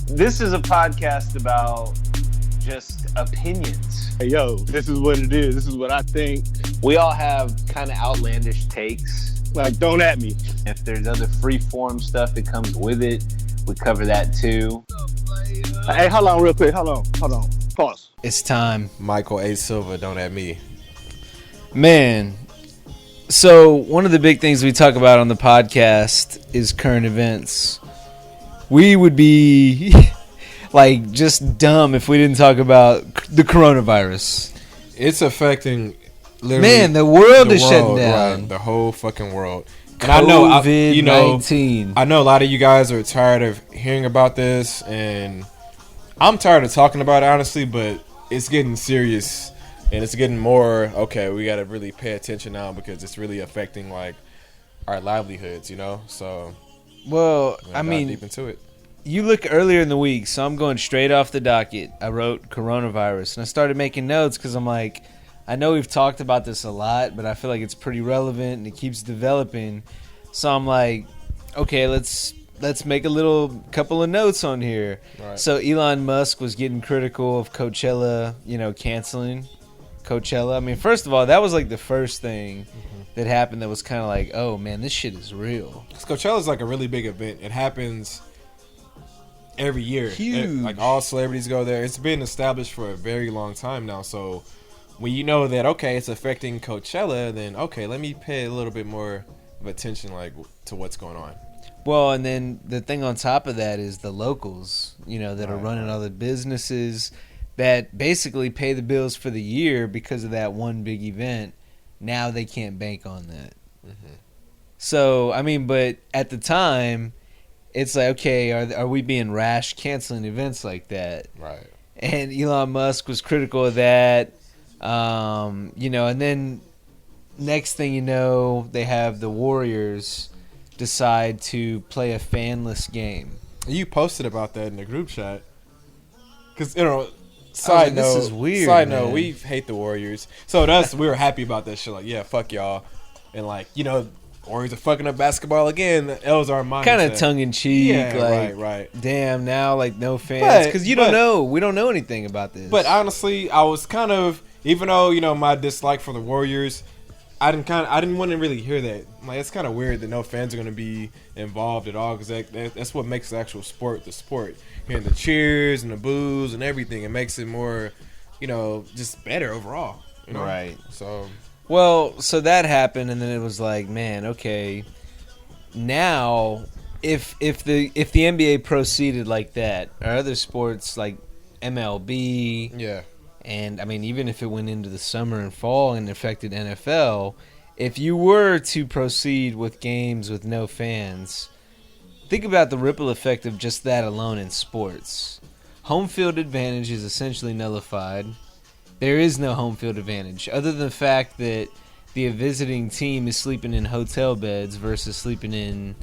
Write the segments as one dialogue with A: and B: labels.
A: This is a podcast about just opinions.
B: Hey, yo, this is what it is. This is what I think.
A: We all have kind of outlandish takes.
B: Like, don't at me.
A: If there's other free form stuff that comes with it, we cover that too.
B: Hey, hold on real quick. Hold on. Pause.
C: It's time.
D: Michael A. Silva, don't at me.
C: Man, so one of the big things we talk about on the podcast is current events. We would be like just dumb if we didn't talk about the coronavirus.
D: It's affecting literally
C: Man, the world is shutting down.
D: Right, the whole fucking world. And
C: COVID-19.
D: I know a lot of you guys are tired of hearing about this, and I'm tired of talking about it, honestly, but it's getting serious, and it's getting more, okay, we got to really pay attention now because it's really affecting, like, our livelihoods, you know? So,
C: well,
D: I
C: mean,
D: deep into it.
C: You look earlier in the week, so I'm going straight off the docket. I wrote coronavirus, and I started making notes because I'm like, I know we've talked about this a lot, but I feel like it's pretty relevant and it keeps developing. So I'm like, okay, let's make a couple of notes on here.
D: Right.
C: So Elon Musk was getting critical of Coachella, canceling Coachella. I mean, first of all, that was like the first thing that happened that was kind of like, oh man, this shit is real.
D: Coachella is like a really big event. It happens every year.
C: Huge.
D: Like all celebrities go there. It's been established for a very long time now. So when you know that, okay, it's affecting Coachella, then okay, let me pay a little bit more of attention, like, to what's going on.
C: Well, and then the thing on top of that is the locals, that are running all the businesses that basically pay the bills for the year because of that one big event. Now they can't bank on that.
D: Mm-hmm.
C: So, I mean, but at the time, it's like, okay, are we being rash canceling events like that?
D: Right.
C: And Elon Musk was critical of that. And then next thing you know, they have the Warriors decide to play a fanless game.
D: You posted about that in the group chat. Because,
C: this is weird.
D: Side note, we hate the Warriors. So we were happy about that shit. Like, yeah, fuck y'all. And like, Warriors are fucking up basketball again. That was our mindset.
C: Kind of tongue in cheek.
D: Yeah, right.
C: Damn, now like no fans. Because don't know. We don't know anything about this.
D: But honestly, I was kind of, even though, my dislike for the Warriors, I didn't want to really hear that. Like, it's kind of weird that no fans are going to be involved at all, because that's what makes the actual sport the sport. Hearing the cheers and the boos and everything, it makes it more, just better overall.
C: Right.
D: So
C: that happened, and then it was like, man, okay. Now, if the NBA proceeded like that, or other sports like MLB,
D: yeah.
C: And, I mean, even if it went into the summer and fall and affected NFL, if you were to proceed with games with no fans, think about the ripple effect of just that alone in sports. Home field advantage is essentially nullified. There is no home field advantage, other than the fact that the visiting team is sleeping in hotel beds versus sleeping in,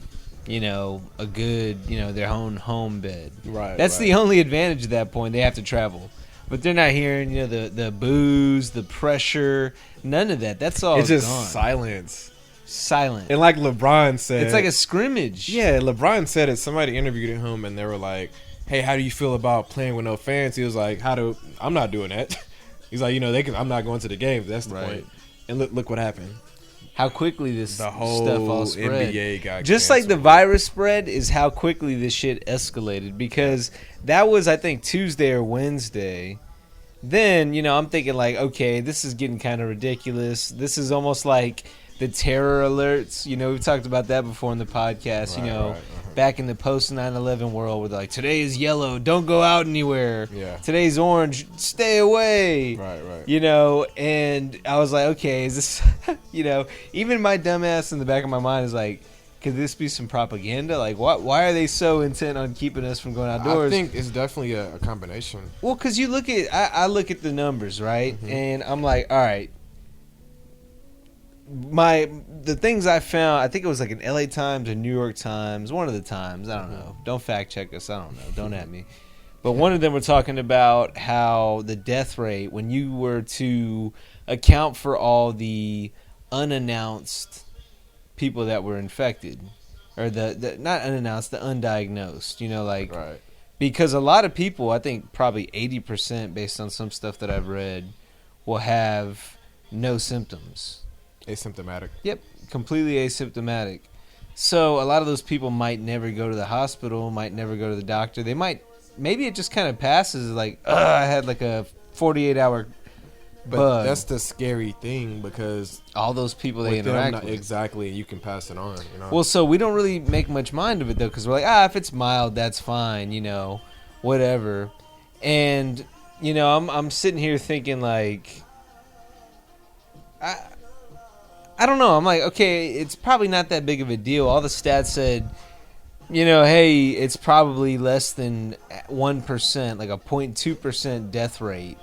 C: a good, their own home bed.
D: Right.
C: That's the only advantage at that point. They have to travel. But they're not hearing, the boos, the pressure, none of that. That's all
D: It's just
C: gone.
D: silent.
C: And
D: And like LeBron said,
C: it's like a scrimmage.
D: Yeah, LeBron said it. Somebody interviewed him, and they were like, "Hey, how do you feel about playing with no fans?" He was like, I'm not doing that." He's like, I'm not going to the games. That's the point. And look what happened.
C: How quickly this
D: The whole
C: stuff all spread.
D: NBA got
C: just
D: canceled.
C: like the virus spread is how quickly this shit escalated, because that was, I think, Tuesday or Wednesday. Then, I'm thinking like, okay, this is getting kind of ridiculous. This is almost like the terror alerts. We've talked about that before in the podcast, back in the post 9/11 world, where they're like, today is yellow, don't go out anywhere.
D: Yeah.
C: Today's orange, stay away.
D: Right.
C: And I was like, okay, is this, even my dumbass in the back of my mind is like, could this be some propaganda? Like, why are they so intent on keeping us from going outdoors?
D: I think it's definitely a combination.
C: Well, because you look at, I look at the numbers, right? Mm-hmm. And I'm like, all right. The things I found, I think it was like an LA Times or New York Times, one of the Times, I don't know. Don't fact check us, I don't know. Don't at me. But one of them were talking about how the death rate, when you were to account for all the unannounced people that were infected, or the not unannounced, the undiagnosed,
D: Right.
C: Because a lot of people, I think probably 80% based on some stuff that I've read, will have no symptoms.
D: Asymptomatic.
C: Yep, completely asymptomatic. So a lot of those people might never go to the hospital, might never go to the doctor. They might, maybe it just kind of passes like, I had like a 48-hour
D: But
C: bug.
D: that's the scary thing because
C: All those people they
D: with them,
C: interact with.
D: exactly, you can pass it on.
C: Well, so we don't really make much mind of it though, because we're like, if it's mild, that's fine, whatever. And I'm sitting here thinking like, I don't know. I'm like, okay, it's probably not that big of a deal. All the stats said, hey, it's probably less than 1%, like a 0.2% death rate.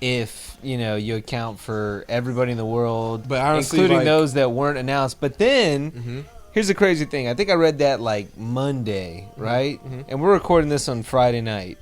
C: If you account for everybody in the world,
D: but honestly,
C: including
D: like,
C: those that weren't announced. But then here's the crazy thing. I think I read that like Monday, right? And we're recording this on Friday night.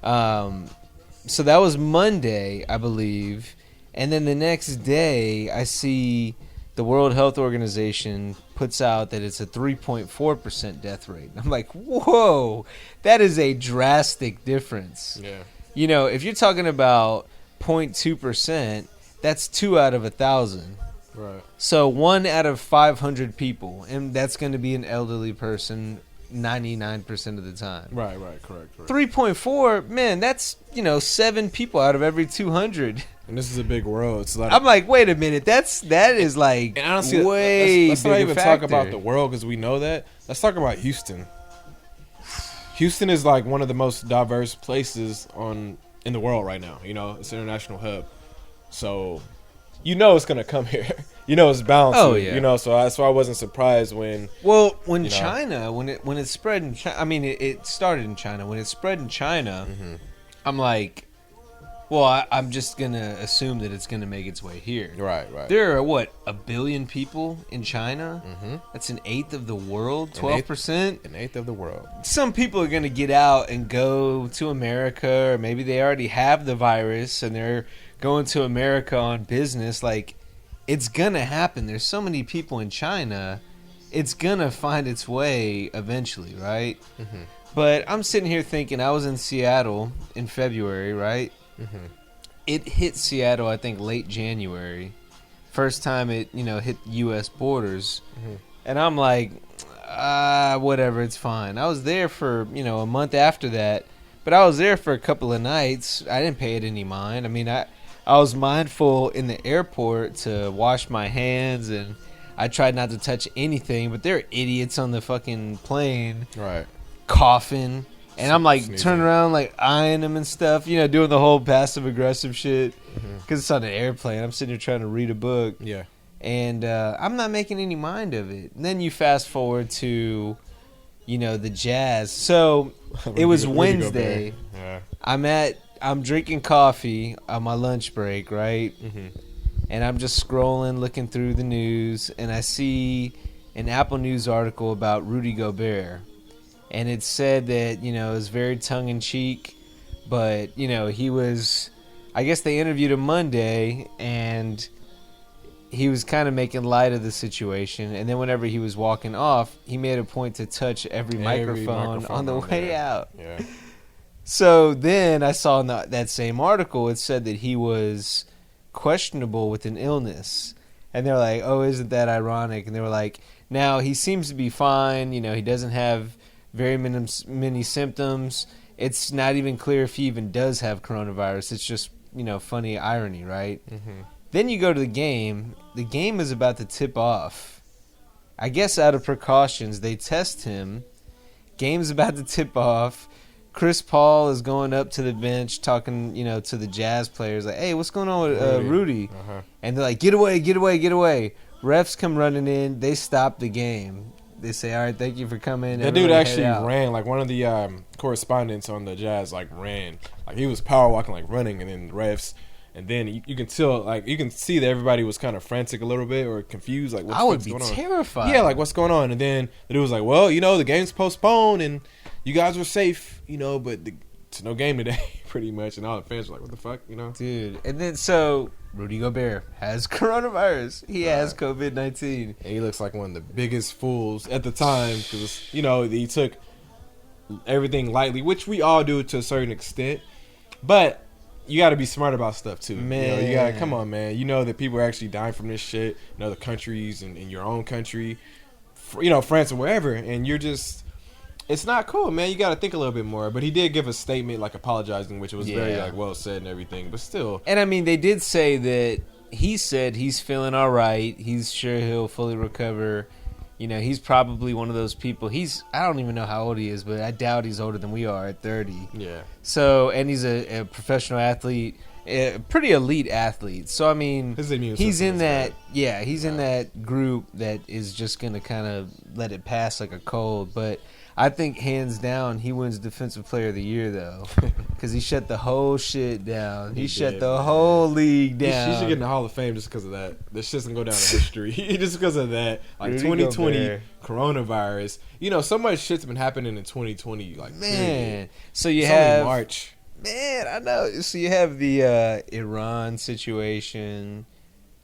C: So that was Monday, I believe. And then the next day, I see the World Health Organization puts out that it's a 3.4% death rate. I'm like, whoa, that is a drastic difference.
D: Yeah.
C: If you're talking about 0.2%, that's 2 out of 1,000.
D: Right.
C: So 1 out of 500 people, and that's going to be an elderly person 99% of the time.
D: Right, correct.
C: 3.4, man, that's 7 people out of every 200.
D: And this is a big world. It's like,
C: I'm like, wait a minute, that is like,
D: and honestly,
C: way
D: let's not
C: bigger
D: even
C: factor.
D: talk about the world because we know that. Let's talk about Houston. Houston is like one of the most diverse places in the world right now. It's an international hub, so it's gonna come here. It's bound to.
C: Oh, yeah.
D: So that's why I wasn't surprised when.
C: Well, when China, when it spread in China, I mean, it started in China. When it spread in China, I'm like, well, I'm just gonna assume that it's gonna make its way here.
D: Right.
C: There are what, 1 billion people in China? That's an eighth of the world. 12%.
D: An eighth of the world.
C: Some people are gonna get out and go to America, or maybe they already have the virus and they're going to America on business. Like, it's gonna happen. There's so many people in China. It's gonna find its way eventually, right? But I'm sitting here thinking, I was in Seattle in February, right? It hit Seattle, I think, late January. First time it, hit U.S. borders. And I'm like, whatever, it's fine. I was there for, a month after that. But I was there for a couple of nights. I didn't pay it any mind. I mean, I was mindful in the airport to wash my hands, and I tried not to touch anything. But there are idiots on the fucking plane.
D: Right.
C: Coughing. And I'm like
D: Sneezing.
C: turning around, like eyeing them and stuff, doing the whole passive aggressive shit. Because it's on an airplane. I'm sitting here trying to read a book.
D: Yeah.
C: And I'm not making any mind of it. And then you fast forward to, the jazz. So it was Wednesday.
D: Yeah.
C: I'm drinking coffee on my lunch break, right? And I'm just scrolling, looking through the news. And I see an Apple News article about Rudy Gobert. And it said that, it was very tongue-in-cheek, but, he was, I guess they interviewed him Monday, and he was kind of making light of the situation. And then whenever he was walking off, he made a point to touch every microphone on the way out.
D: Yeah.
C: So then I saw in that same article, it said that he was questionable with an illness. And they're like, oh, isn't that ironic? And they were like, now he seems to be fine. He doesn't have very many symptoms. It's not even clear if he even does have coronavirus. It's just, funny irony, right? Then you go to the game. The game is about to tip off. I guess out of precautions, they test him. Game's about to tip off. Chris Paul is going up to the bench talking, to the Jazz players. Like, hey, what's going on with Rudy? And they're like, get away. Refs come running in. They stop the game. They say, all right, thank you for coming.
D: That dude actually ran. Like, one of the correspondents on the Jazz, ran. Like, he was power walking, running, and then the refs. And then you can tell, you can see that everybody was kind of frantic a little bit or confused. Like, what's going on?
C: I would be terrified.
D: Yeah, what's going on? And then the dude was like, well, the game's postponed, and you guys were safe, but it's no game today, pretty much. And all the fans were like, what the fuck,
C: Dude. And then, so Rudy Gobert has coronavirus. He has COVID-19.
D: And he looks like one of the biggest fools at the time because, he took everything lightly, which we all do to a certain extent. But you got to be smart about stuff too.
C: Man.
D: You got to come on, man. You know that people are actually dying from this shit in other countries and in your own country, France or wherever, and you're just. It's not cool, man. You got to think a little bit more. But he did give a statement, like, apologizing, which was very, like, well said and everything. But still.
C: And, I mean, they did say that he said he's feeling all right. He's sure he'll fully recover. You know, he's probably one of those people. I don't even know how old he is, but I doubt he's older than we are at 30.
D: Yeah.
C: So, and he's a professional athlete, a pretty elite athlete. So, I mean, he's in that, he's in that group that is just going to kind of let it pass like a cold. But I think hands down he wins Defensive Player of the Year, though, because he shut the whole shit down. He shut the whole league down.
D: He should get in the Hall of Fame just because of that. This shit's going to go down in history. Just because of that. Like, 2020, coronavirus. You know, so much shit's been happening in 2020. Like,
C: man.
D: Period.
C: So you have
D: March.
C: Man, I know. So you have the Iran situation.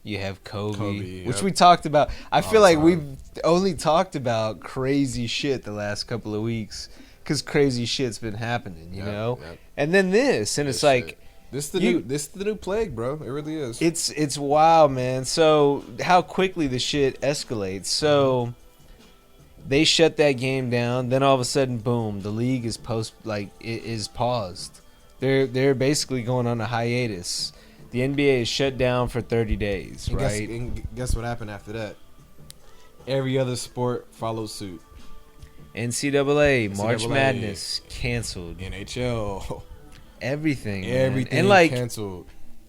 C: You have Kobe, which we talked about. I feel like we've only talked about crazy shit the last couple of weeks because crazy shit's been happening, you know. Yep. And then this, and it's like
D: this is the new plague, bro. It really is.
C: It's wild, man. So how quickly the shit escalates. So they shut that game down. Then all of a sudden, boom, the league is paused. They're basically going on a hiatus. The NBA is shut down for 30 days, right?
D: Guess what happened after that? Every other sport followed suit.
C: NCAA, March Madness, canceled.
D: NHL.
C: Everything
D: and like, canceled.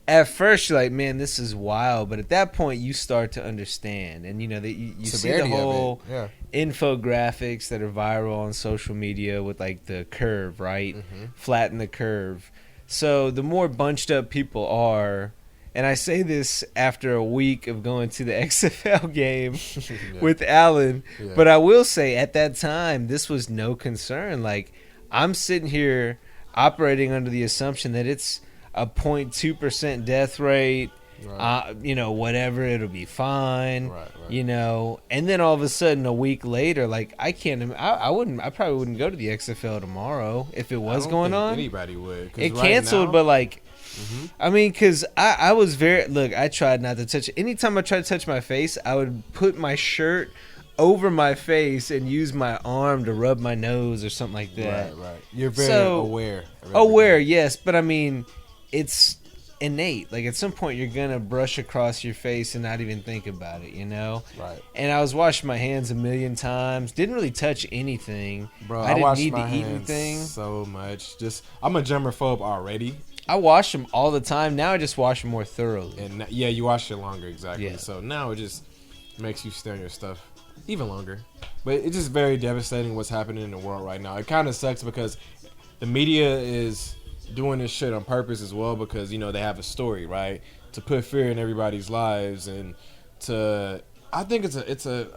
C: At first, you're like, man, this is wild. But at that point, you start to understand. And, you know, you see the whole infographics that are viral on social media with, like, the curve, right? Mm-hmm. Flatten the curve. So the more bunched up people are, and I say this after a week of going to the XFL game with Alan, but I will say at that time, this was no concern. Like, I'm sitting here operating under the assumption that it's a 0.2% death rate, you know, whatever, it'll be fine, you know. And then all of a sudden, a week later, like, I probably wouldn't go to the XFL tomorrow if it was going on.
D: Anybody would.
C: It canceled, but like, I mean, because I was I tried not to touch it. Anytime I tried to touch my face, I would put my shirt over my face and use my arm to rub my nose or something like that.
D: Right. You're very aware.
C: Aware, yes, but I mean, it's innate. Like, at some point, you're gonna brush across your face and not even think about it, you know?
D: Right.
C: And I was washing my hands a million times. Didn't really touch anything.
D: Bro,
C: I didn't
D: need to eat anything. So much. I'm a germaphobe already.
C: I wash them all the time. Now I just wash them more thoroughly.
D: And you wash it longer, exactly.
C: Yeah.
D: So now it just makes you stare at your stuff even longer. But it's just very devastating what's happening in the world right now. It kind of sucks because the media is doing this shit on purpose as well, because, you know, they have a story, right, to put fear in everybody's lives, and I think it's an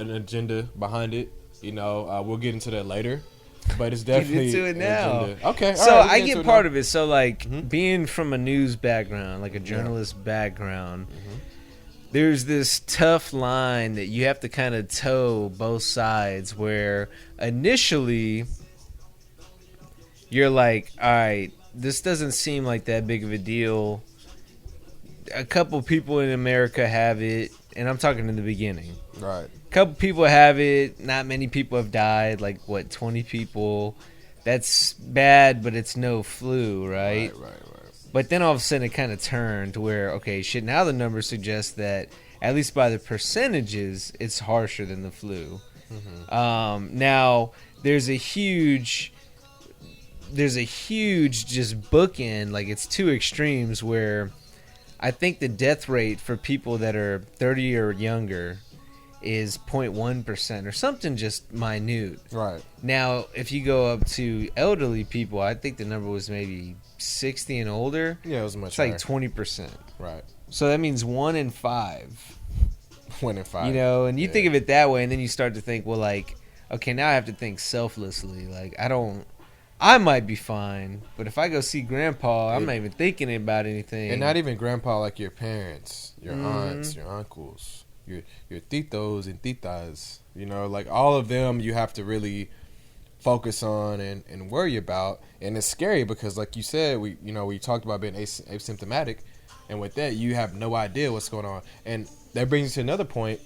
D: agenda behind it. You know, we'll get into that later, but it's definitely
C: get into it now.
D: Agenda. Okay,
C: so I get part of it. So like, being from a news background, like a journalist background, there's this tough line that you have to kind of toe both sides, where initially you're like, all right, this doesn't seem like that big of a deal. A couple people in America have it, and I'm talking in the beginning.
D: Right.
C: A couple people have it. Not many people have died. Like, 20 people. That's bad, but it's no flu, right?
D: Right.
C: But then all of a sudden it kind of turned to where, okay, shit, now the numbers suggest that, at least by the percentages, it's harsher than the flu. Now, there's a huge just bookend, like, it's two extremes, where I think the death rate for people that are 30 or younger is 0.1% or something just minute.
D: Right.
C: Now, if you go up to elderly people, I think the number was maybe 60 and older.
D: Yeah, it was much
C: higher. It's like 20%.
D: Right.
C: So that means 1 in 5.
D: 1 in 5.
C: You know, and you think of it that way, and then you start to think, well, like, okay, now I have to think selflessly. Like, I might be fine, but if I go see Grandpa, I'm not even thinking about anything.
D: And not even Grandpa, like your parents, your aunts, your uncles, your titos and titas. You know, like, all of them, you have to really focus on and worry about. And it's scary because, like you said, we talked about being asymptomatic, and with that, you have no idea what's going on. And that brings us to another point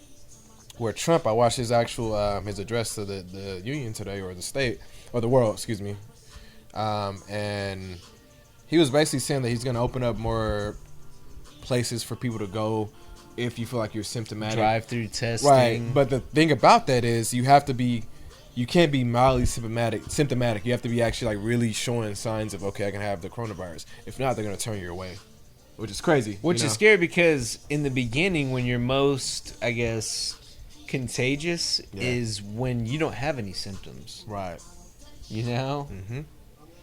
D: where Trump, I watched his actual his address to the union today, or the state, or the world, excuse me, and he was basically saying that he's going to open up more places for people to go if you feel like you're symptomatic.
C: Drive-through testing.
D: Right. But the thing about that is you can't be mildly symptomatic. You have to be actually like really showing signs of, okay, I can have the coronavirus. If not, they're going to turn you away, which is crazy.
C: Which is scary because in the beginning, when you're most, I guess, contagious is when you don't have any symptoms.
D: Right.
C: You know?
D: Mm-hmm.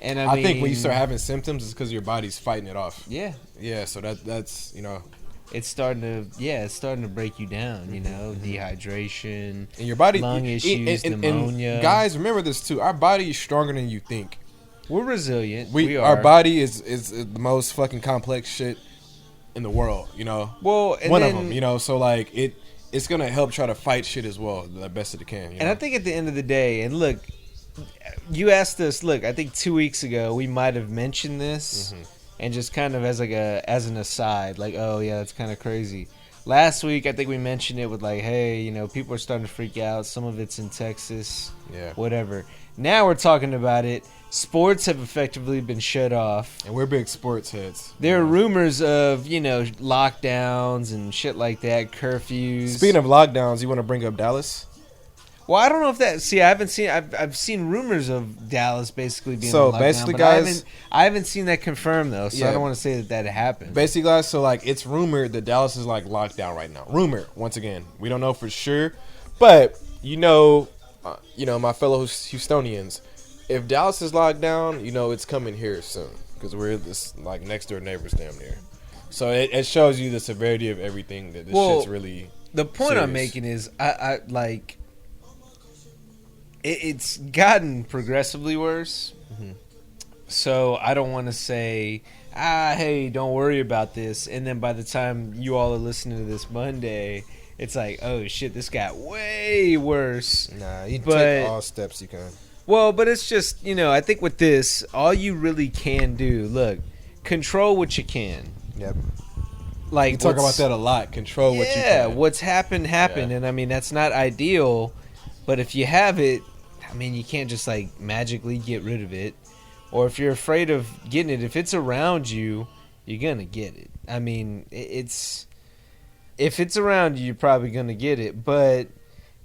C: And
D: I think when you start having symptoms, it's because your body's fighting it off.
C: Yeah.
D: Yeah, so that's,
C: it's starting to break you down, you know, dehydration,
D: and your body,
C: lung issues, pneumonia.
D: And guys, remember this too. Our body is stronger than you think.
C: We're resilient.
D: Our body is the most fucking complex shit in the world, you know.
C: Well, and
D: one of them, you know. So like it's gonna help try to fight shit as well, the best that it can. You know?
C: I think at the end of the day, and look, you asked us. Look, I think 2 weeks ago we might have mentioned this. Mm-hmm. And just kind of as an aside, like, oh yeah, that's kind of crazy. Last week, I think we mentioned it with like, hey, you know, people are starting to freak out. Some of it's in Texas, whatever. Now we're talking about it. Sports have effectively been shut off,
D: and we're big sports heads.
C: There are rumors of, you know, lockdowns and shit like that, curfews.
D: Speaking of lockdowns, you want to bring up Dallas?
C: Well, I don't know if that. See, I haven't seen. I've seen rumors of Dallas basically being on lockdown,
D: basically,
C: but
D: guys,
C: I haven't seen that confirmed though. So I don't want to say that happened.
D: Basically, guys, so like it's rumored that Dallas is like locked down right now. Rumor, once again, we don't know for sure, but you know, my fellow Houstonians, if Dallas is locked down, you know it's coming here soon because we're this like next door neighbors damn near. So it shows you the severity of everything that this shit's really.
C: The point
D: serious.
C: I'm making is I like. It's gotten progressively worse. Mm-hmm. So I don't want to say, hey, don't worry about this. And then by the time you all are listening to this Monday, it's like, oh, shit, this got way worse.
D: Nah, you take all steps you can.
C: Well, but it's just, you know, I think with this, all you really can do, look, control what you can.
D: Yep.
C: Like,
D: we talk about that a lot. Control what you can.
C: Yeah, what's happened. Yeah. And I mean, that's not ideal. But if you have it, I mean, you can't just like magically get rid of it. Or if you're afraid of getting it, if it's around you, you're going to get it. I mean, if it's around you, you're probably going to get it. But,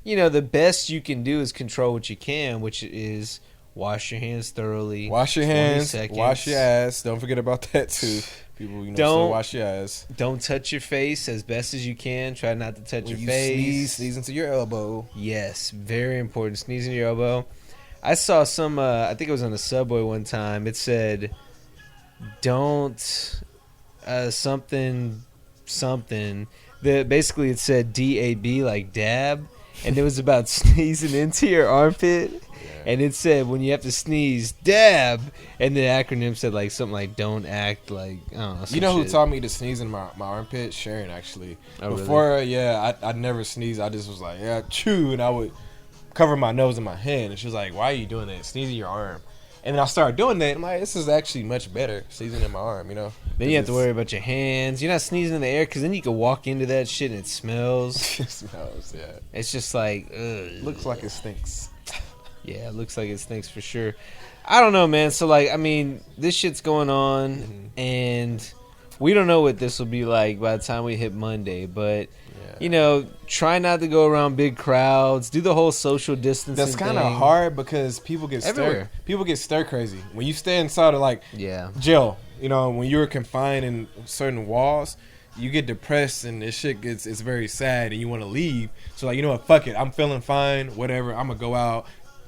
C: you know, the best you can do is control what you can, which is wash your hands thoroughly.
D: Wash your hands, wash your ass. Don't forget about that too. People, still wash your ass.
C: Don't touch your face as best as you can. Try not to touch your face.
D: Sneeze into your elbow.
C: Yes, very important. Sneeze into your elbow. I saw some, I think it was on the subway one time. It said, don't something. Basically, it said DAB, like dab. And it was about sneezing into your armpit. And it said when you have to sneeze, dab, and the acronym said like something like "don't act like." I don't know.
D: You know who taught me to sneeze in my armpit? Sharon, actually.
C: Oh,
D: before,
C: really?
D: I'd never sneeze. I just was like, chew, and I would cover my nose in my hand. And she was like, "Why are you doing that? Sneezing your arm." And then I started doing that. I'm like, this is actually much better, sneezing in my arm. You know.
C: Then you have to worry about your hands. You're not sneezing in the air because then you can walk into that shit and it smells.
D: It smells. Yeah.
C: It's just like, ugh.
D: Looks like it stinks.
C: Yeah, it looks like it stinks for sure. I don't know, man. So, like, I mean, this shit's going on, and we don't know what this will be like by the time we hit Monday. But, you know, try not to go around big crowds. Do the whole social distancing
D: That's kind of hard because people get stir crazy. When you stay inside of, like, jail, you know, when you're confined in certain walls, you get depressed and this shit it's very sad and you want to leave. So, like, you know what, fuck it. I'm feeling fine, whatever. I'm going to go out.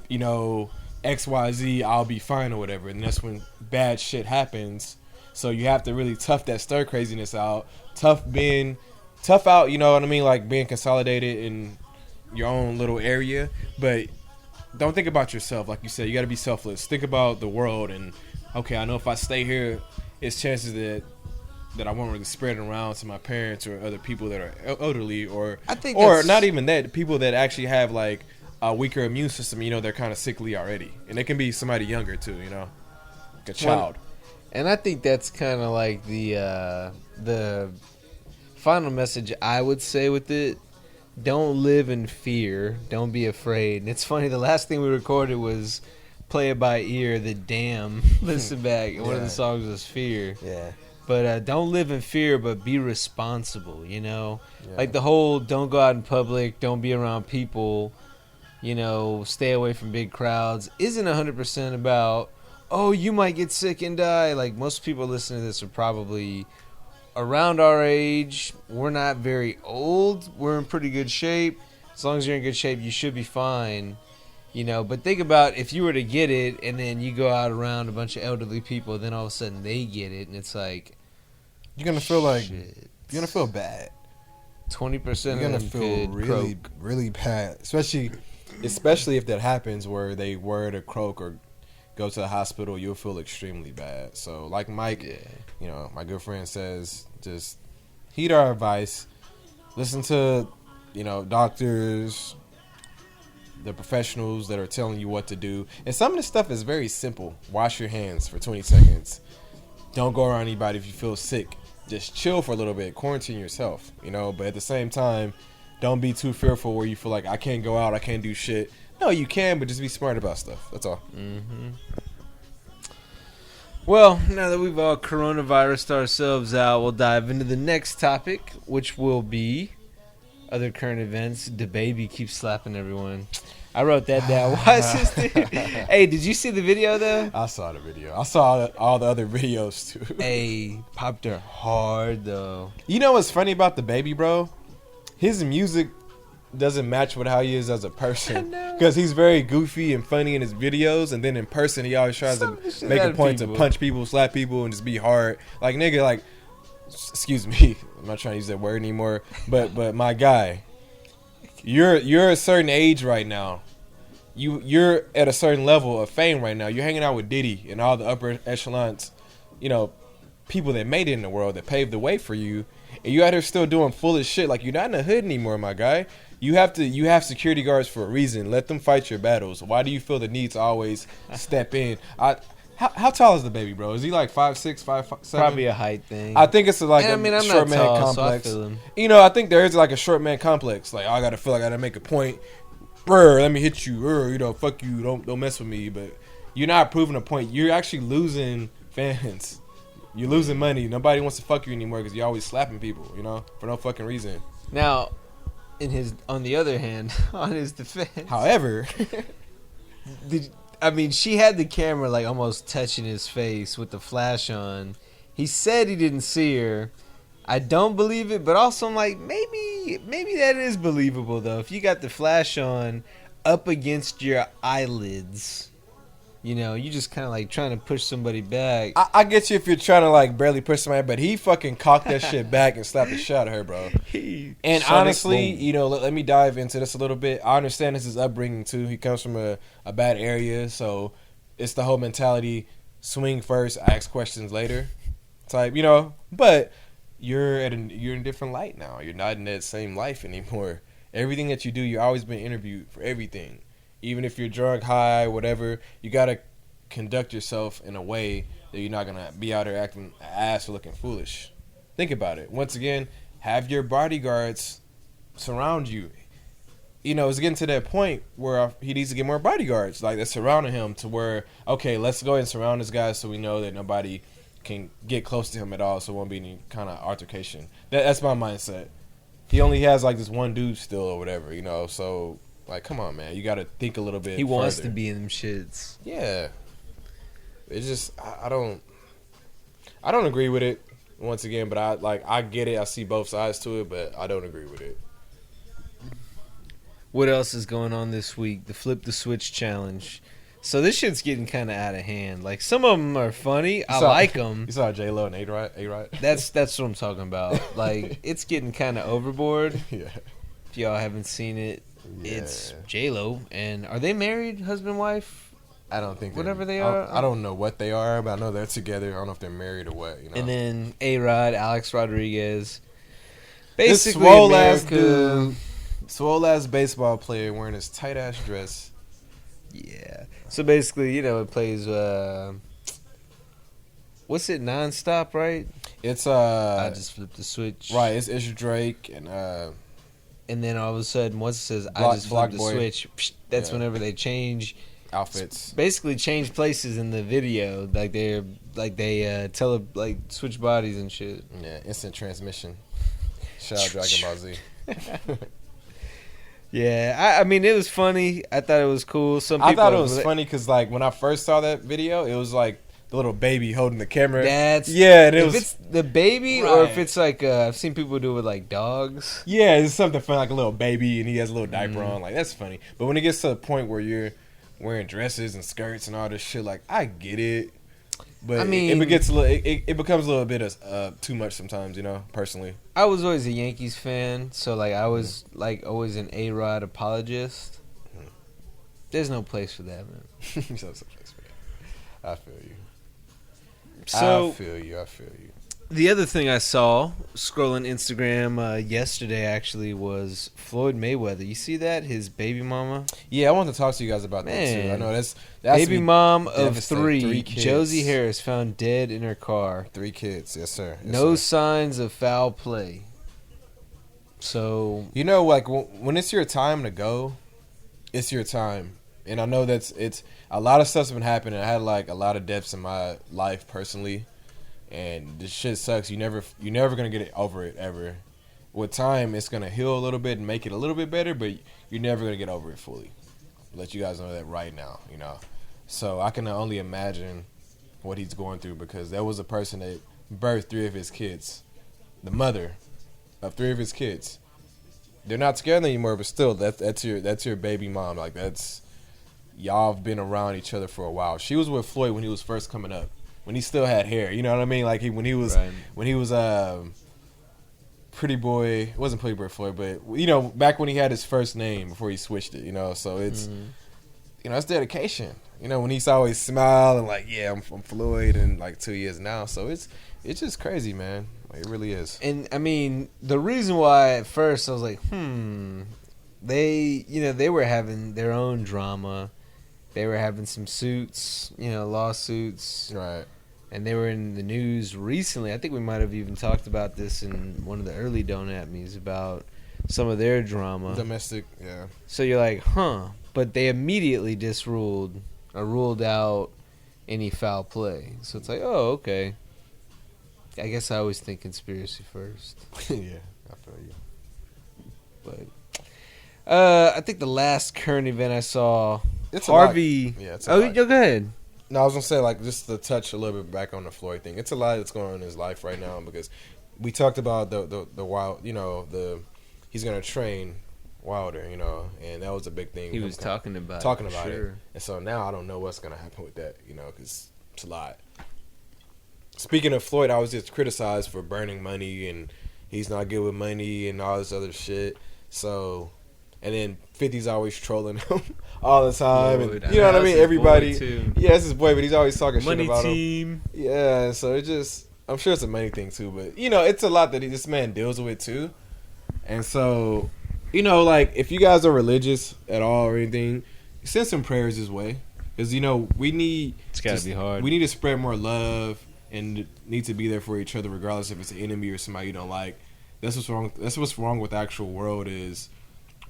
D: You know, XYZ, I'll be fine or whatever. And that's when bad shit happens. So you have to really tough that stir craziness out. Tough out, you know what I mean? Like being consolidated in your own little area. But don't think about yourself. Like you said, you got to be selfless. Think about the world. And, okay, I know if I stay here, it's chances that I won't really spread it around to my parents or other people that are elderly or not even that, people that actually have like a weaker immune system, they're kind of sickly already. And it can be somebody younger too, like a child.
C: And I think that's kind of like the final message I would say with it. Don't live in fear. Don't be afraid. And it's funny, the last thing we recorded was Play It By Ear, the Damn. Listen back. And one of the songs was Fear.
D: Yeah.
C: But don't live in fear, but be responsible, Yeah. Like the whole don't go out in public, don't be around people, stay away from big crowds isn't 100% about, oh, you might get sick and die. Like most people listening to this are probably around our age. We're not very old. We're in pretty good shape. As long as you're in good shape, you should be fine. But think about if you were to get it and then you go out around a bunch of elderly people, then all of a sudden they get it, and it's like
D: you're gonna feel like you're gonna feel bad.
C: 20%
D: you're gonna feel really bad, especially if that happens where they were to croak or go to the hospital. You'll feel extremely bad. So, like Mike, my good friend says, just heed our advice. Listen to doctors, the professionals that are telling you what to do. And some of this stuff is very simple. Wash your hands for 20 seconds. Don't go around anybody if you feel sick. Just chill for a little bit. Quarantine yourself, But at the same time, don't be too fearful where you feel like, I can't go out, I can't do shit. No, you can, but just be smart about stuff. That's all.
C: Mm-hmm. Well, now that we've all coronavirused ourselves out, we'll dive into the next topic, which will be other current events. DaBaby keeps slapping everyone. I wrote that down. Why is this thing? Hey, did you see the video though?
D: I saw the video. I saw all the other videos too.
C: Hey, popped her hard though.
D: You know what's funny about DaBaby, bro? His music doesn't match with how he is as a person. Because he's very goofy and funny in his videos, and then in person he always tries to make a point to punch people, slap people, and just be hard. Like, nigga, like, excuse me, I'm not trying to use that word anymore, but my guy, you're a certain age right now. You're at a certain level of fame right now. You're hanging out with Diddy and all the upper echelons, people that made it in the world, that paved the way for you, and you out here still doing foolish shit. Like, you're not in the hood anymore, my guy. You have security guards for a reason. Let them fight your battles. Why do you feel the need to always step in? How tall is DaBaby, bro? Is he like 5'6", 5'7"?
C: Probably a height thing.
D: I think it's like
C: I'm
D: short man
C: tall,
D: complex.
C: So I feel him.
D: I think there is like a short man complex. Like, I gotta feel like I gotta make a point. Let me hit you. Fuck you. Don't mess with me. But you're not proving a point. You're actually losing fans. You're losing money. Nobody wants to fuck you anymore because you're always slapping people, for no fucking reason.
C: Now, on the other hand, on his defense,
D: however,
C: she had the camera like almost touching his face with the flash on. He said he didn't see her. I don't believe it, but also I'm like, maybe that is believable though. If you got the flash on up against your eyelids, you just kind of like trying to push somebody back.
D: I get you if you're trying to like barely push somebody, but he fucking cocked that shit back and slapped the shit out of her, bro. And honestly, let me dive into this a little bit. I understand this is upbringing too. He comes from a bad area, so it's the whole mentality: swing first, ask questions later, type. But you're in a different light now. You're not in that same life anymore. Everything that you do, you're always being interviewed for everything. Even if you're drunk, high, whatever, you gotta conduct yourself in a way that you're not gonna be out there acting ass or looking foolish. Think about it. Once again, have your bodyguards surround you. It's getting to that point where he needs to get more bodyguards, like that's surrounding him to where, okay, let's go ahead and surround this guy so we know that nobody can get close to him at all, so it won't be any kind of altercation. That's my mindset. He only has like this one dude still or whatever, so like, come on, man, you got to think a little bit.
C: He wants
D: further.
C: to be in them shits.
D: Yeah, it's just I don't agree with it. Once again, but I get it. I see both sides to it, but I don't agree with it.
C: What else is going on this week? The Flip the Switch challenge. So this shit's getting kind of out of hand. Like, some of them are funny. I like them.
D: You saw J-Lo and A-Rod?
C: That's what I'm talking about. Like, it's getting kind of overboard.
D: Yeah.
C: If y'all haven't seen it, it's J-Lo. And are they married, husband and wife?
D: I don't think
C: whatever they are.
D: I don't know what they are, but I know they're together. I don't know if they're married or what.
C: And then A-Rod, Alex Rodriguez. Basically,
D: this swole ass dude. Swole ass baseball player wearing his tight ass dress.
C: Yeah. So basically, it plays. What's it? Nonstop, right?
D: It's
C: I just flipped the switch.
D: right. It's Drake and
C: then all of a sudden, once it says I
D: Block-
C: just
D: Block
C: flipped the
D: Boy.
C: switch, that's
D: Yeah.
C: whenever they change.
D: outfits.
C: Basically, change places in the video, like they switch bodies and shit.
D: Yeah, instant transmission. Shout out Dragon Ball Z.
C: Yeah, I mean, it was funny. I thought it was cool. Some
D: I
C: people
D: thought it was funny because like when I first saw that video, it was like the little baby holding the camera.
C: That's
D: yeah, and it
C: if
D: was
C: it's the baby or if
D: Right.
C: it's like I've seen people do it with like dogs.
D: yeah, it's something fun like a little baby and he has a little diaper on. Like that's funny. But when it gets to the point where you're wearing dresses and skirts and all this shit, like I get it. But
C: I mean-
D: it gets a little. It becomes a little bit of too much sometimes, personally.
C: I was always a Yankees fan, so like I was like always an A-Rod apologist. There's no place for that, man.
D: I feel you.
C: So
D: I feel you.
C: the other thing I saw scrolling Instagram yesterday actually was Floyd Mayweather. You see that? His baby mama,
D: Yeah, I want to talk to you guys about that too.
C: Man.
D: I know that's
C: baby mom of
D: devastating.
C: 3,
D: 3 kids.
C: Josie Harris found dead in her car.
D: 3 kids. Yes, sir. Yes,
C: No
D: sir.
C: signs of foul play. So
D: Like when it's your time to go, it's your time. And I know it's a lot of stuff's been happening. I had like a lot of deaths in my life personally, and this shit sucks. You're never gonna get it over it ever. With time, it's gonna heal a little bit and make it a little bit better, but you're never gonna get over it fully. I'll let you guys know that right now. So I can only imagine what he's going through because there was a person that birthed 3 of his kids, the mother of 3 of his kids. They're not together anymore, but still, that's your baby mom. Like y'all have been around each other for a while. She was with Floyd when he was first coming up, when he still had hair. You know what I mean? Like when he was Pretty Boy. It wasn't Pretty Boy Floyd, but back when he had his first name before he switched it. So it's it's dedication. When he's always smiling like, yeah, I'm Floyd, in like 2 years now. So it's just crazy, man. Like, it really is.
C: And I mean, the reason why at first I was like, they were having their own drama. They were having some suits, lawsuits.
D: Right.
C: And they were in the news recently. I think we might have even talked about this in one of the early Don't At Me's about some of their drama.
D: Domestic, yeah.
C: So you're like, but they immediately disruled or ruled out any foul play. So it's like, oh, okay. I guess I always think conspiracy first.
D: Yeah, I feel you.
C: But I think the last current event I saw,
D: It's a
C: Harvey.
D: lot. Yeah, it's a
C: Oh,
D: lot.
C: go ahead.
D: No, I was gonna say like just to touch a little bit back on the Floyd thing. It's a lot that's going on in his life right now because we talked about the wild, he's gonna train Wilder, and that was a big thing.
C: He was talking about
D: it,
C: sure.
D: and so now I don't know what's gonna happen with that, because it's a lot. Speaking of Floyd, I was just criticized for burning money and he's not good with money and all this other shit. So, and then 50's always trolling him all the time,
C: Floyd,
D: and you know what I mean. Everybody,
C: too.
D: yeah, it's his boy, but he's always talking
C: Money
D: shit about him.
C: team.
D: Yeah, so it just, I'm sure it's a money thing too, but it's a lot that this man deals with too. And so, like if you guys are religious at all or anything, send some prayers his way, because we need.
C: It's gotta be hard.
D: We need to spread more love and need to be there for each other, regardless if it's an enemy or somebody you don't like. That's what's wrong. That's what's wrong with the actual world is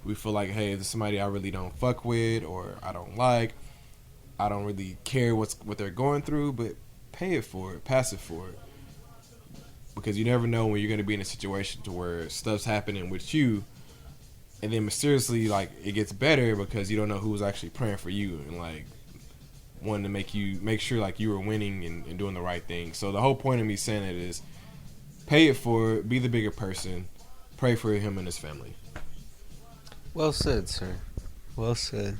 D: we feel like, hey, this is somebody I really don't fuck with or I don't like. I don't really care what they're going through, but pay it for it, pass it for it, because you never know when you're going to be in a situation to where stuff's happening with you, and then mysteriously like it gets better because you don't know who's actually praying for you and like wanting to make sure like you were winning and doing the right thing. So the whole point of me saying it is pay it for it, be the bigger person, pray for him and his family.
C: Well said, sir. Well said.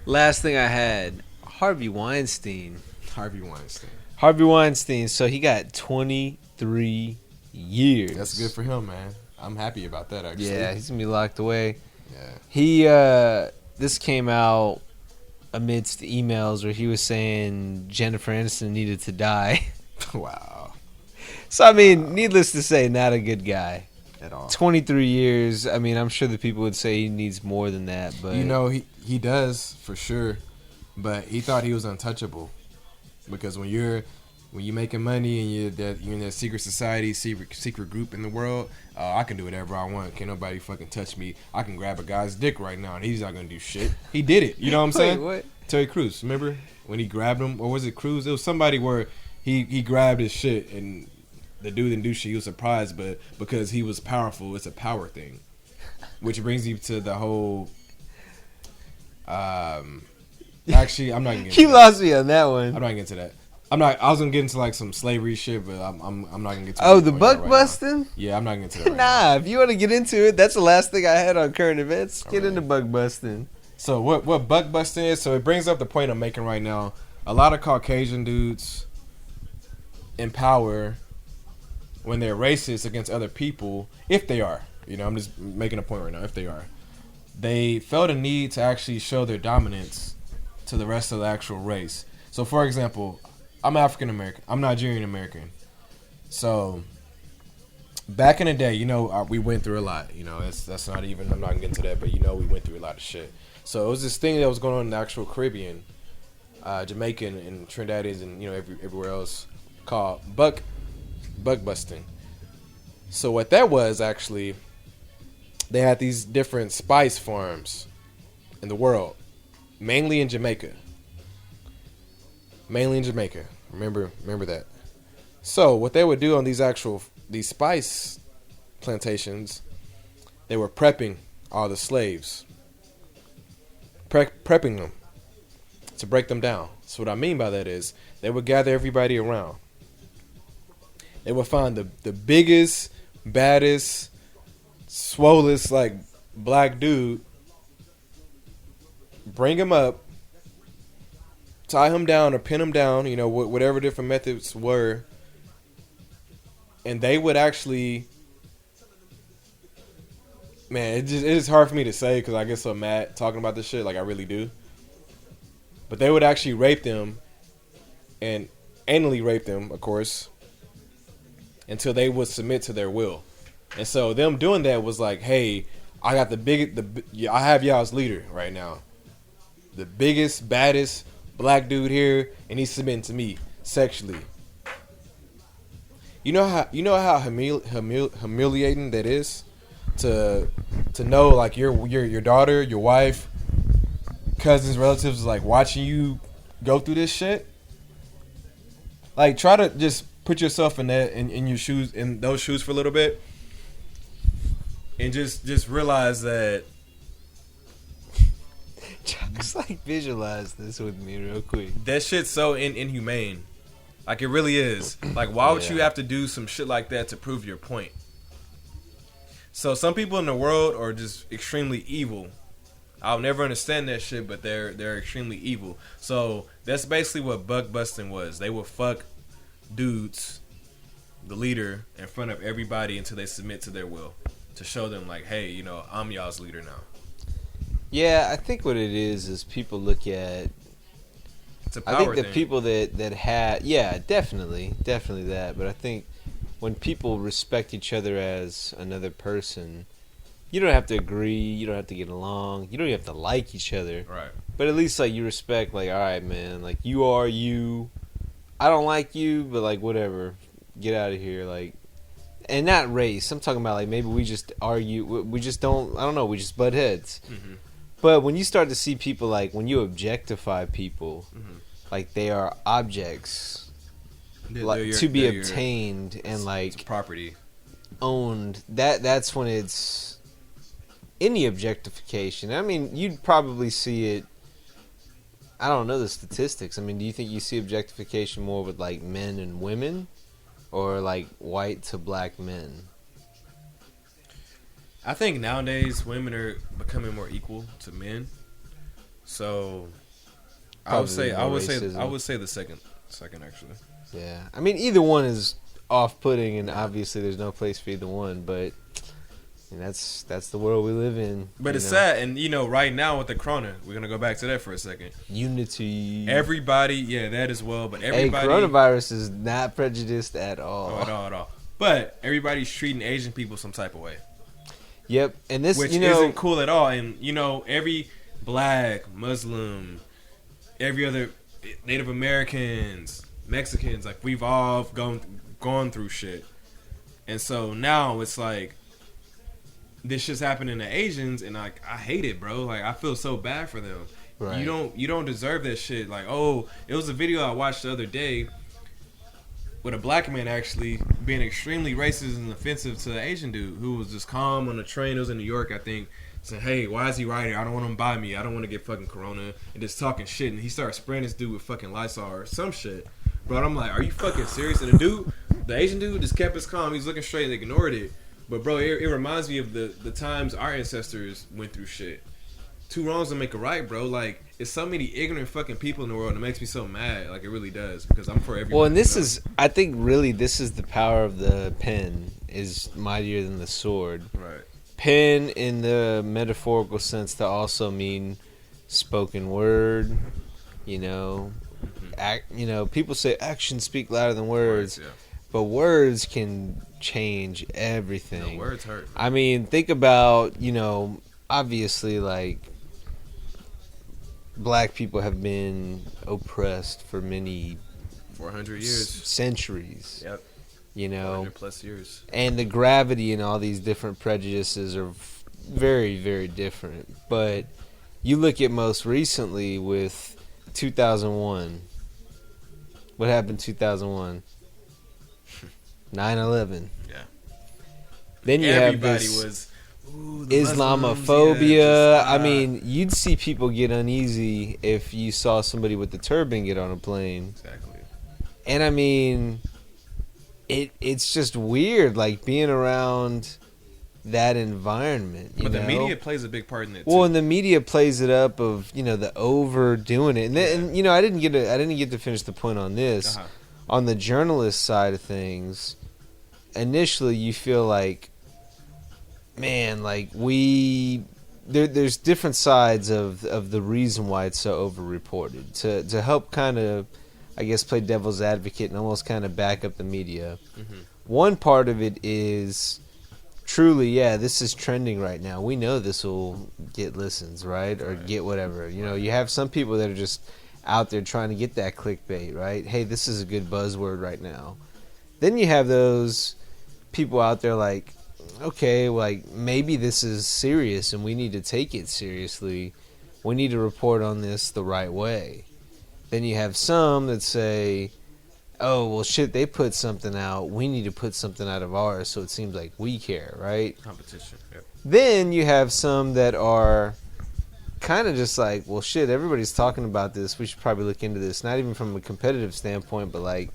C: Last thing I had, Harvey Weinstein.
D: Harvey Weinstein.
C: Harvey Weinstein. So he got 23 years.
D: That's good for him, man. I'm happy about that, actually.
C: Yeah, he's gonna be locked away.
D: Yeah.
C: He this came out amidst emails where he was saying Jennifer Aniston needed to die.
D: Wow.
C: So I mean, needless to say, not a good guy.
D: at all.
C: 23 years. I mean, I'm sure the people would say he needs more than that, but
D: You know, he does for sure, but he thought he was untouchable because when you're making money and you're in that secret society, secret group in the world, I can do whatever I want. Can't nobody fucking touch me. I can grab a guy's dick right now and he's not gonna do shit. He did it. You know what I'm saying?
C: Wait, what?
D: Terry Crews, remember when he grabbed him, or was it Crews? It was somebody where he grabbed his shit and the dude didn't do shit. He was surprised, but because he was powerful, it's a power thing, which brings you to the whole. Actually, I'm not gonna get
C: You
D: into
C: lost me on that one.
D: I'm not gonna get into that. I was gonna get into like some slavery shit, but I'm not gonna get to
C: Oh, the buck busting?
D: Yeah, I'm not gonna get to that.
C: Nah, if you want to get into it, that's the last thing I had on current events. Get
D: Alright.
C: into buck busting.
D: So what buck busting is? So it brings up the point I'm making right now. A lot of Caucasian dudes in power, when they're racist against other people, if they are, I'm just making a point right now. If they are, they felt a need to actually show their dominance to the rest of the actual race. So, for example, I'm African American. I'm Nigerian American. So, back in the day, we went through a lot. That's not even. I'm not gonna get into that, but we went through a lot of shit. So it was this thing that was going on in the actual Caribbean, Jamaican and Trinidadians, and everywhere else, called buck busting. So what that was actually, they had these different spice farms in the world, mainly in Jamaica. Remember that. So what they would do on these spice plantations, they were prepping all the slaves. Prepping them to break them down. So what I mean by that is they would gather everybody around. They would find the biggest, baddest, swollest black dude, bring him up, tie him down or pin him down, whatever different methods were, and they would actually. Man, it is hard for me to say because I get so mad talking about this shit, like I really do. But they would actually rape them and anally rape them, of course, until they would submit to their will. And so them doing that was like, hey, I got I have y'all's leader right now. The biggest, baddest black dude here, and he's submitting to me sexually. You know how humiliating that is? To know like your daughter, your wife, cousins, relatives is like watching you go through this shit. Like try to just put yourself in those shoes for a little bit, and just realize that.
C: Just visualize this with me real quick.
D: That shit's so inhumane. Like it really is. Like why would you have to do some shit like that to prove your point? So some people in the world are just extremely evil. I'll never understand that shit, but they're extremely evil. So that's basically what buck busting was. They would fuck dudes, the leader, in front of everybody until they submit to their will, to show them like, hey, I'm y'all's leader now.
C: Yeah, I think what it is people look at.
D: It's a power
C: I think the
D: thing.
C: people that had, definitely that. But I think when people respect each other as another person, you don't have to agree, you don't have to get along, you don't even have to like each other.
D: Right.
C: But at least you respect, all right, man, you are you. I don't like you, but whatever, get out of here, and not race. I'm talking about maybe we just argue, we just don't. I don't know, we just butt heads.
D: Mm-hmm.
C: But when you start to see people when you objectify people,
D: Mm-hmm.
C: They are objects.
D: They're
C: To be obtained and
D: it's property
C: owned, that's when it's any objectification. I mean, you'd probably see it. I don't know the statistics. I mean, do you think you see objectification more with men and women, or white to black men?
D: I think nowadays women are becoming more equal to men. So I would say the second actually.
C: Yeah, I mean either one is off-putting, and obviously there's no place for either one. But that's the world we live in.
D: But it's sad, and right now with the corona, we're gonna go back to that for a second.
C: Unity.
D: Everybody, that as well. But everybody,
C: coronavirus is not prejudiced at all.
D: Oh, at all. but everybody's treating Asian people some type of way.
C: Yep, and this,
D: which
C: you know,
D: isn't cool at all. And you know, every black, Muslim, every other Native Americans, Mexicans, like we've all gone through shit. And so now it's like this shit's happening to Asians, and like I hate it, bro. Like I feel so bad for them.
C: Right.
D: You don't deserve that shit. Like, oh, it was a video I watched the other day with a black man actually being extremely racist and offensive to an Asian dude who was just calm on the train. It was in New York, I think. Saying, hey, why is he right here? I don't want him to buy me. I don't want to get fucking corona. And just talking shit. And he started spraying this dude with fucking Lysol or some shit. Bro, I'm like, are you fucking serious? And the Asian dude just kept his calm. He's looking straight and ignored it. But bro, it reminds me of the times our ancestors went through shit. Two wrongs don't make a right, bro. Like, it's so many ignorant fucking people in the world, and it makes me so mad. Like, it really does, because I'm for everyone.
C: Well, and this is, I think, really, this is the power of the pen is mightier than the sword.
D: Right.
C: Pen, in the metaphorical sense, to also mean spoken word. You know, You know, people say actions speak louder than words,
D: yeah.
C: But words can change everything.
D: No, words hurt.
C: I mean, think about, you know, obviously, like, black people have been oppressed for many
D: 400 years.
C: Centuries.
D: Yep.
C: You know,
D: 400 plus years.
C: and the gravity in all these different prejudices are very, very different. But you look at most recently with 2001. What happened in 2001? 9/11.
D: Yeah.
C: Then you
D: Everybody
C: have this
D: was
C: Islamophobia. I mean, you'd see people get uneasy if you saw somebody with the turban get on a plane.
D: Exactly.
C: And I mean, it's just weird, like being around that environment. You
D: But the
C: know?
D: media plays a big part in it too.
C: Well, and the media plays it up of, you know, the overdoing it, and then, and you know, I didn't get to finish the point on this.
D: Uh-huh.
C: On the journalist side of things, initially you feel like, man, like there's different sides of the reason why it's so overreported to help kind of, I guess, play devil's advocate and almost kind of back up the media.
D: Mm-hmm.
C: One part of it is truly, yeah, this is trending right now. We know this will get listens, right? Or get whatever. You know, you have some people that are just out there trying to get that clickbait, right? Hey, this is a good buzzword right now. Then you have those people out there like, okay, like maybe this is serious and we need to take it seriously. We need to report on this the right way. Then you have some that say, oh, well, shit, they put something out. We need to put something out of ours so it seems like we care, right?
D: Competition. Yep.
C: Then you have some that are kind of just like, well, shit, everybody's talking about this. We should probably look into this. Not even from a competitive standpoint, but like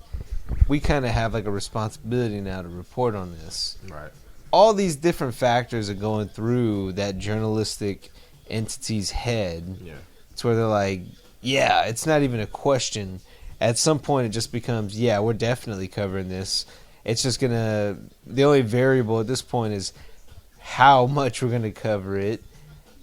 C: we kind of have like a responsibility now to report on this.
D: Right.
C: All these different factors are going through that journalistic entity's head.
D: Yeah.
C: It's where they're like, yeah, it's not even a question. At some point, it just becomes, yeah, we're definitely covering this. It's just the only variable at this point is how much we're going to cover it.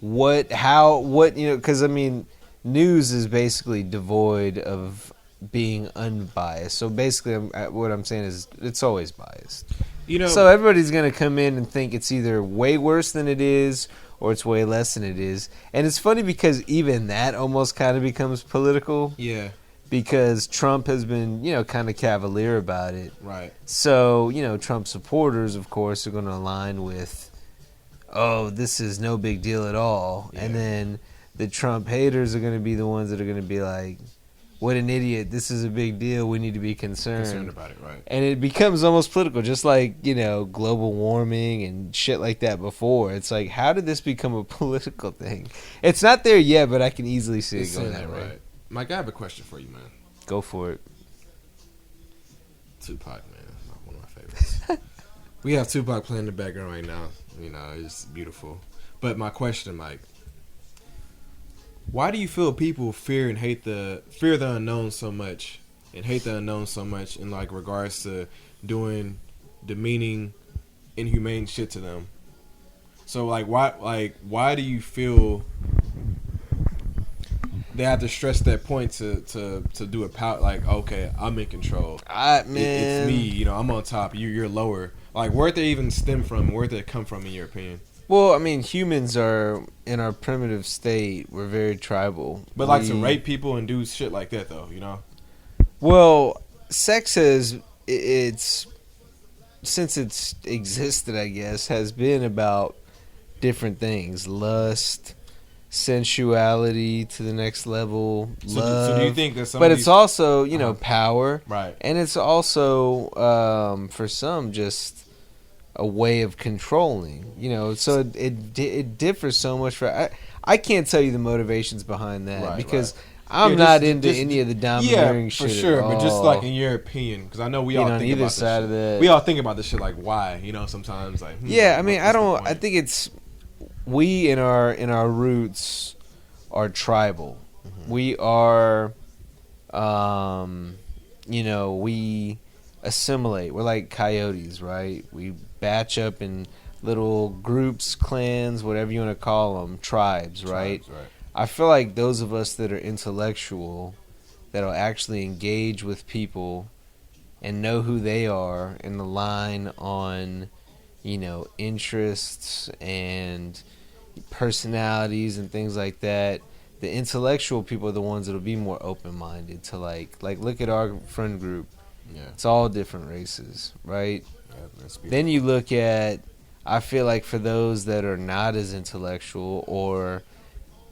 C: What, you know, because I mean, news is basically devoid of being unbiased. So basically, what I'm saying is it's always biased.
D: You know,
C: So everybody's going to come in and think it's either way worse than it is or it's way less than it is. And it's funny because even that almost kind of becomes political.
D: yeah,
C: Because Trump has been, you know, kind of cavalier about it.
D: right.
C: So, you know, Trump supporters, of course, are going to align with, oh, this is no big deal at all.
D: Yeah.
C: And then the Trump haters are going to be the ones that are going to be like, what an idiot. This is a big deal. We need to be concerned
D: About it, right?
C: And it becomes almost political, just like, you know, global warming and shit like that before. It's like, how did this become a political thing? It's not there yet, but I can easily see it going that way.
D: Right. Mike, I have a question for you, man.
C: Go for it.
D: Tupac, man, one of my favorites. We have Tupac playing in the background right now. You know, it's beautiful. But my question, Mike, why do you feel people fear the unknown so much and hate the unknown so much in like regards to doing demeaning, inhumane shit to them? So why do you feel they have to stress that point to do it. Like, okay, I'm in control. It's me. You know, I'm on top. You're lower. Like, where'd they even stem from? Where'd they come from, in your opinion?
C: Well, I mean, humans are, in our primitive state, we're very tribal.
D: But like to rape people and do shit like that, though, you know?
C: Well, sex it's since it's existed, I guess, has been about different things. Lust, sensuality to the next level, love.
D: So do you think that some
C: But
D: of
C: it's
D: these,
C: also, power.
D: right.
C: And it's also, for some, just a way of controlling, so it differs so much. I can't tell you the motivations behind that because I'm not into any of the domineering shit.
D: For sure,
C: at
D: but just
C: all.
D: like in your opinion, because I know we all
C: on
D: think
C: either
D: about
C: side
D: this
C: of that.
D: We all think about this shit like why, sometimes like.
C: Yeah, I mean,
D: what's the
C: I
D: point?
C: think it's we in our roots are tribal. Mm-hmm. We are, we assimilate. We're like coyotes, right? We batch up in little groups, clans, whatever you want to call them, tribes, right? I feel like those of us that are intellectual, that'll actually engage with people and know who they are and align on, interests and personalities and things like that. The intellectual people are the ones that'll be more open-minded to like look at our friend group.
D: Yeah.
C: It's all different races, right?
D: Yeah,
C: then you look at, I feel like for those that are not as intellectual or,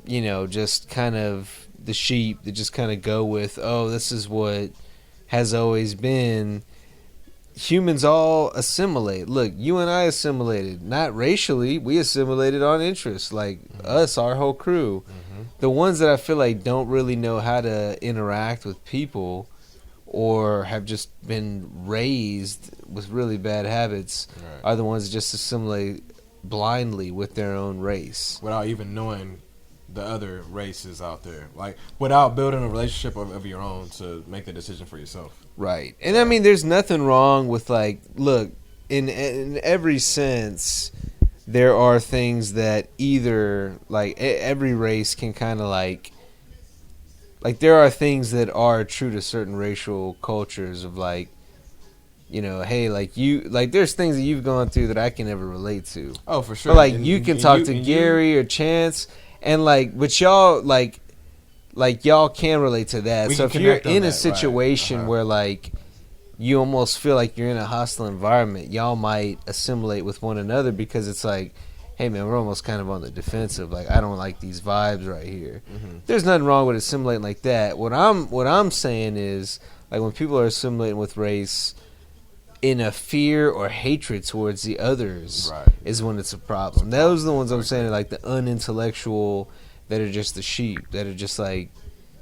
C: just kind of the sheep that just kind of go with, oh, this is what has always been. Humans all assimilate. Look, you and I assimilated, not racially. We assimilated on interest, like us, our whole crew. Mm-hmm. The ones that I feel like don't really know how to interact with people or have just been raised with really bad habits are the ones that just assimilate blindly with their own race.
D: Without even knowing the other races out there. Like, without building a relationship of your own to make the decision for yourself.
C: Right. And I mean, there's nothing wrong with, like, look, in every sense, there are things that either, like, every race can kind of, like, there are things that are true to certain racial cultures of, like, hey, like, there's things that you've gone through that I can never relate to.
D: Oh, for sure.
C: But, like, you can talk to Gerry or Chance, and, like, but y'all, like y'all can relate to that. So if you're in a situation where, like, you almost feel like you're in a hostile environment, y'all might assimilate with one another because it's like, hey, man, we're almost kind of on the defensive. Like, I don't like these vibes right here. Mm-hmm. There's nothing wrong with assimilating like that. What I'm saying is, like, when people are assimilating with race in a fear or hatred towards the others is when it's a problem. Those are the ones I'm saying are, like, the unintellectual that are just the sheep, that are just, like,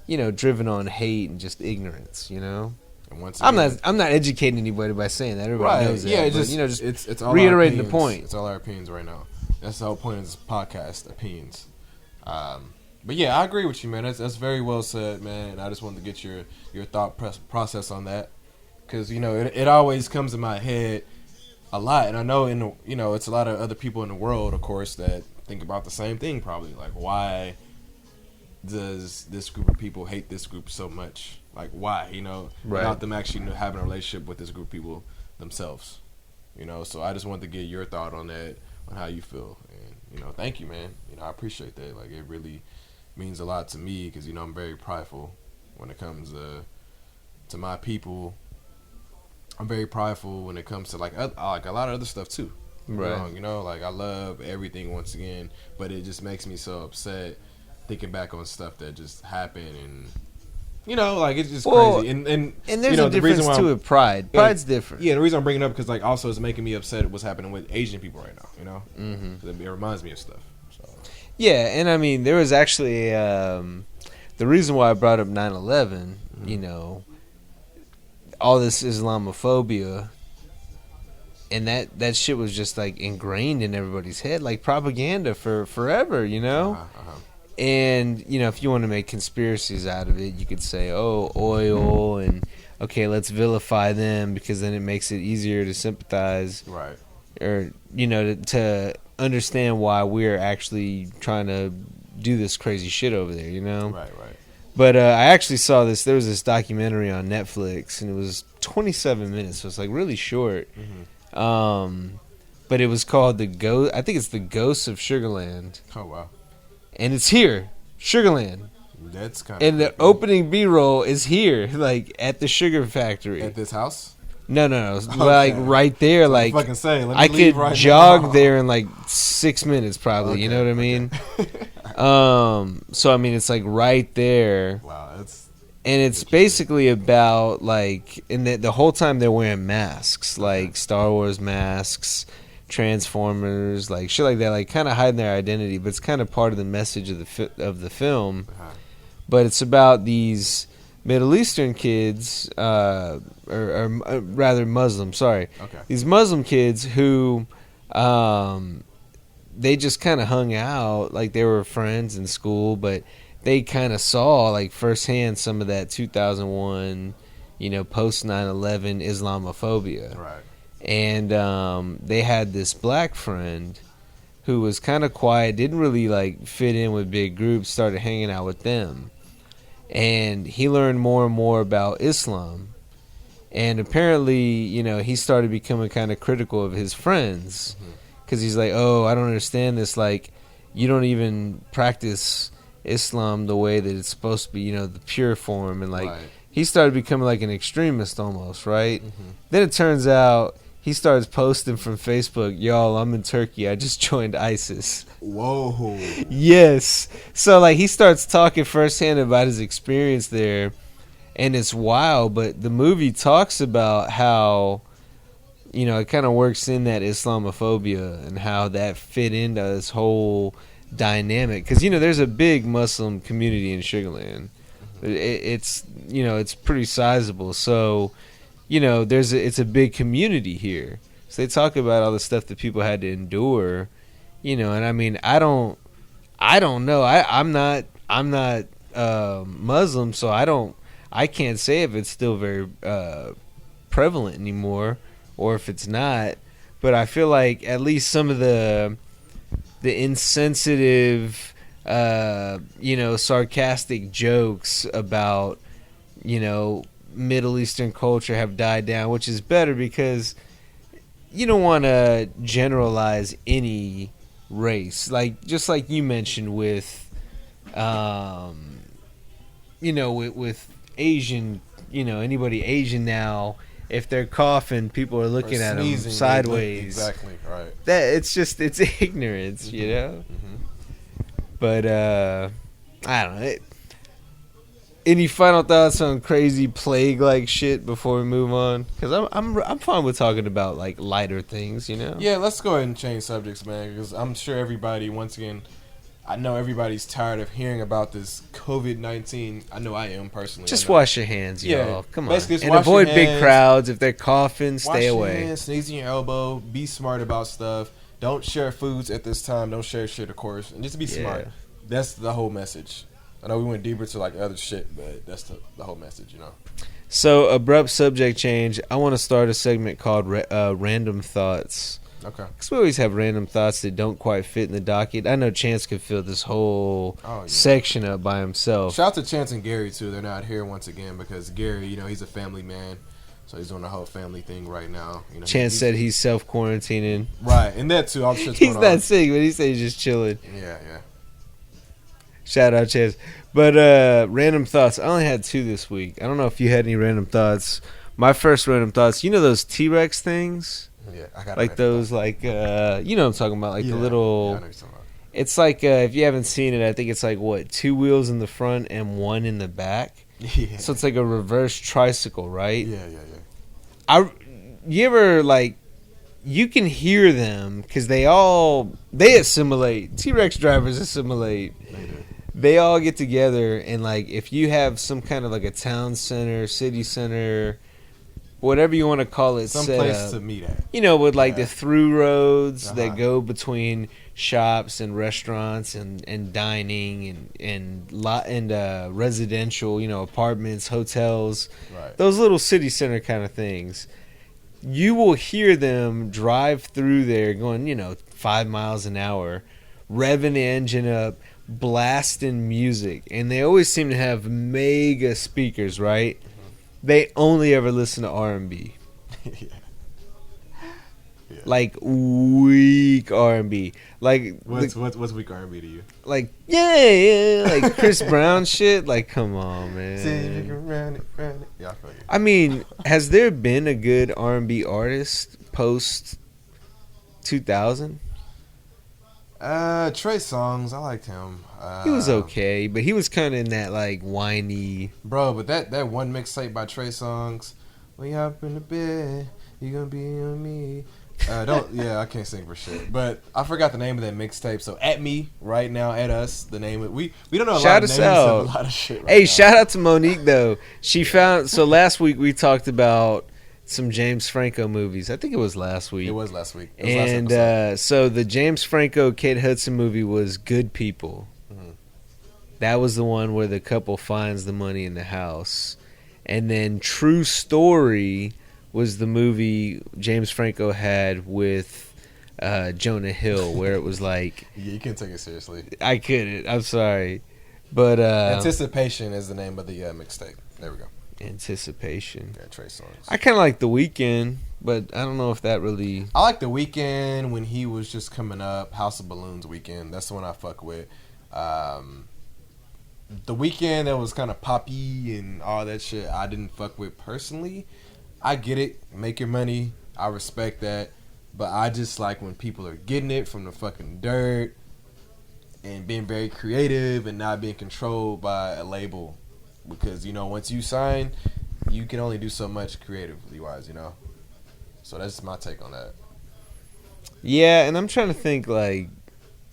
C: driven on hate and just ignorance, And once again, I'm not educating anybody by saying that. Everybody knows that.
D: Yeah,
C: but,
D: it's all
C: reiterating the point.
D: It's all our opinions right now. That's the whole point of this podcast, opinions. But yeah, I agree with you, man. That's very well said, man. And I just wanted to get your thought process on that, because it always comes in my head a lot, and I know it's a lot of other people in the world, of course, that think about the same thing. Probably like, why does this group of people hate this group so much? Like, why? Without them actually having a relationship with this group of people themselves. So I just wanted to get your thought on that, on how you feel, and thank you, man. I appreciate that. Like, it really means a lot to me because I'm very prideful when it comes to my people. I'm very prideful when it comes to like a lot of other stuff too. Right. Like, I love everything once again, but it just makes me so upset thinking back on stuff that just happened, and like, it's just crazy. And
C: there's a difference to it. Pride's different.
D: Yeah, the reason I'm bringing it up because, like, also it's making me upset what's happening with Asian people right now. Mm-hmm. It reminds me of stuff. So.
C: Yeah, and I mean, there was actually the reason why I brought up 9/11. Mm-hmm. All this Islamophobia, and that shit was just, like, ingrained in everybody's head, like propaganda for forever. And, if you want to make conspiracies out of it, you could say, oh, oil, and, okay, let's vilify them because then it makes it easier to sympathize.
D: Right.
C: Or, to understand why we're actually trying to do this crazy shit over there,
D: Right.
C: But I actually saw this. There was this documentary on Netflix, and it was 27 minutes, so it's like really short. But it was called I think it's The Ghosts of Sugarland.
D: Oh wow.
C: And it's here, Sugarland.
D: That's kind of.
C: And the opening B-roll is here, like at the sugar factory.
D: At this house.
C: No, like right there.
D: So
C: like
D: fucking say, let me
C: I
D: leave
C: could
D: right
C: jog
D: now.
C: there in like 6 minutes, probably.
D: Okay,
C: You know what I mean?
D: okay.
C: So I mean, it's like right there,
D: Wow, that's.
C: and it's basically about like, and the whole time they're wearing masks, like Star Wars masks, Transformers, like shit like that, like kind of hiding their identity. But it's kind of part of the message of the film. But it's about these Middle Eastern kids, or rather Muslim. Sorry,
D: Okay.
C: these Muslim kids who, they just kind of hung out, like they were friends in school, but they kind of saw like firsthand some of that 2001, post 9/11 Islamophobia.
D: Right.
C: And they had this black friend who was kind of quiet, didn't really like fit in with big groups, started hanging out with them. And he learned more and more about Islam. And apparently, he started becoming kind of critical of his friends. Because he's like, oh, I don't understand this. Like, you don't even practice Islam the way that it's supposed to be, the pure form. And like, he started becoming like an extremist almost, right? Then it turns out he starts posting from Facebook, y'all, I'm in Turkey. I just joined ISIS.
D: Whoa.
C: Yes. So, like, he starts talking firsthand about his experience there, and it's wild. But the movie talks about how, it kind of works in that Islamophobia and how that fit into this whole dynamic. Because, there's a big Muslim community in Sugarland. It's pretty sizable. So, it's a big community here. So they talk about all the stuff that people had to endure, and I mean, I don't know. I'm not Muslim, so I can't say if it's still very prevalent anymore or if it's not. But I feel like at least some of the insensitive, sarcastic jokes about, Middle Eastern culture have died down, which is better because you don't want to generalize any race. Like, just like you mentioned with, with Asian, anybody Asian now, if they're coughing, people are looking at them sideways.
D: Exactly, right.
C: It's ignorance, But, I don't know. Any final thoughts on crazy plague-like shit before we move on? Because I'm fine with talking about like lighter things,
D: Yeah, let's go ahead and change subjects, man. Because I'm sure everybody, once again, I know everybody's tired of hearing about this COVID-19. I know I am personally.
C: Just wash your hands, y'all.
D: Yeah,
C: Come on, and
D: wash
C: avoid
D: your
C: big
D: hands.
C: crowds. If they're coughing, stay away.
D: Wash your hands, sneeze in your elbow. Be smart about stuff. Don't share foods at this time. Don't share shit, of course, and just be smart. That's the whole message. I know we went deeper to like other shit, but that's the whole message,
C: So, abrupt subject change. I want to start a segment called Random Thoughts.
D: Okay.
C: Because we always have random thoughts that don't quite fit in the docket. I know Chance could fill this whole section up by himself.
D: Shout out to Chance and Gerry, too. They're not here once again because Gerry, he's a family man. So he's doing the whole family thing right now.
C: Chance said he's self-quarantining.
D: Right, and that, too. All the shit's
C: He's
D: going on.
C: not sick, but he said he's just chilling.
D: Yeah.
C: Shout out, Chance. But random thoughts. I only had 2 this week. I don't know if you had any random thoughts. My first random thoughts, those T-Rex things?
D: Yeah, I got
C: like those, like, you know what I'm talking about, like the little...
D: Yeah, I know what you're talking about.
C: It's like, if you haven't seen it, I think it's like, 2 wheels in the front and 1 in the back?
D: Yeah.
C: So it's like a reverse tricycle, right?
D: Yeah.
C: You ever, like... You can hear them, because they assimilate. T-Rex drivers assimilate.
D: They do.
C: They all get together, and like if you have some kind of like a town center, city center, whatever you want to call it,
D: Some
C: set
D: place
C: up,
D: to meet at.
C: with like the through roads that go between shops and restaurants and dining and residential, apartments, hotels, those little city center kind of things. You will hear them drive through there going, 5 miles an hour, revving the engine up, blasting music, and they always seem to have mega speakers, right? They only ever listen to R&B.
D: Yeah.
C: Like weak R&B. Like
D: What's weak R&B to you?
C: like like Chris Brown shit. Like, come on, man.
D: Yeah, I feel you.
C: I mean, has there been a good R&B artist post 2000?
D: Trey Songz, I liked him.
C: He was okay, but he was kind of in that like whiny.
D: Bro, but that one mixtape by Trey Songz, when you up in the bed, you gonna be on me. I can't sing for shit. But I forgot the name of that mixtape. So at me right now, at us, the name of we don't know a
C: Shout
D: lot of
C: us
D: names
C: out.
D: of a lot of shit. Right
C: Hey,
D: now.
C: shout out to Monique though. She found last week we talked about some James Franco movies. I think it was last week.
D: It was last week. It was last episode.
C: And so the James Franco Kate Hudson movie was Good People.
D: Mhm.
C: That was the one where the couple finds the money in the house. And then True Story was the movie James Franco had with Jonah Hill, where it was like...
D: Yeah, you can't take it seriously.
C: I couldn't. I'm sorry. But
D: Anticipation is the name of the mixtape. There we go.
C: Anticipation.
D: Yeah, Trey Songz.
C: I kind of like The Weeknd, but I don't know if that really...
D: I like The Weeknd when he was just coming up. House of Balloons Weekend. That's the one I fuck with. The Weeknd that was kind of poppy and all that shit, I didn't fuck with personally. I get it. Make your money. I respect that. But I just like when people are getting it from the fucking dirt and being very creative and not being controlled by a label. Because, once you sign, you can only do so much creatively wise, So that's my take on that.
C: Yeah, and I'm trying to think, like,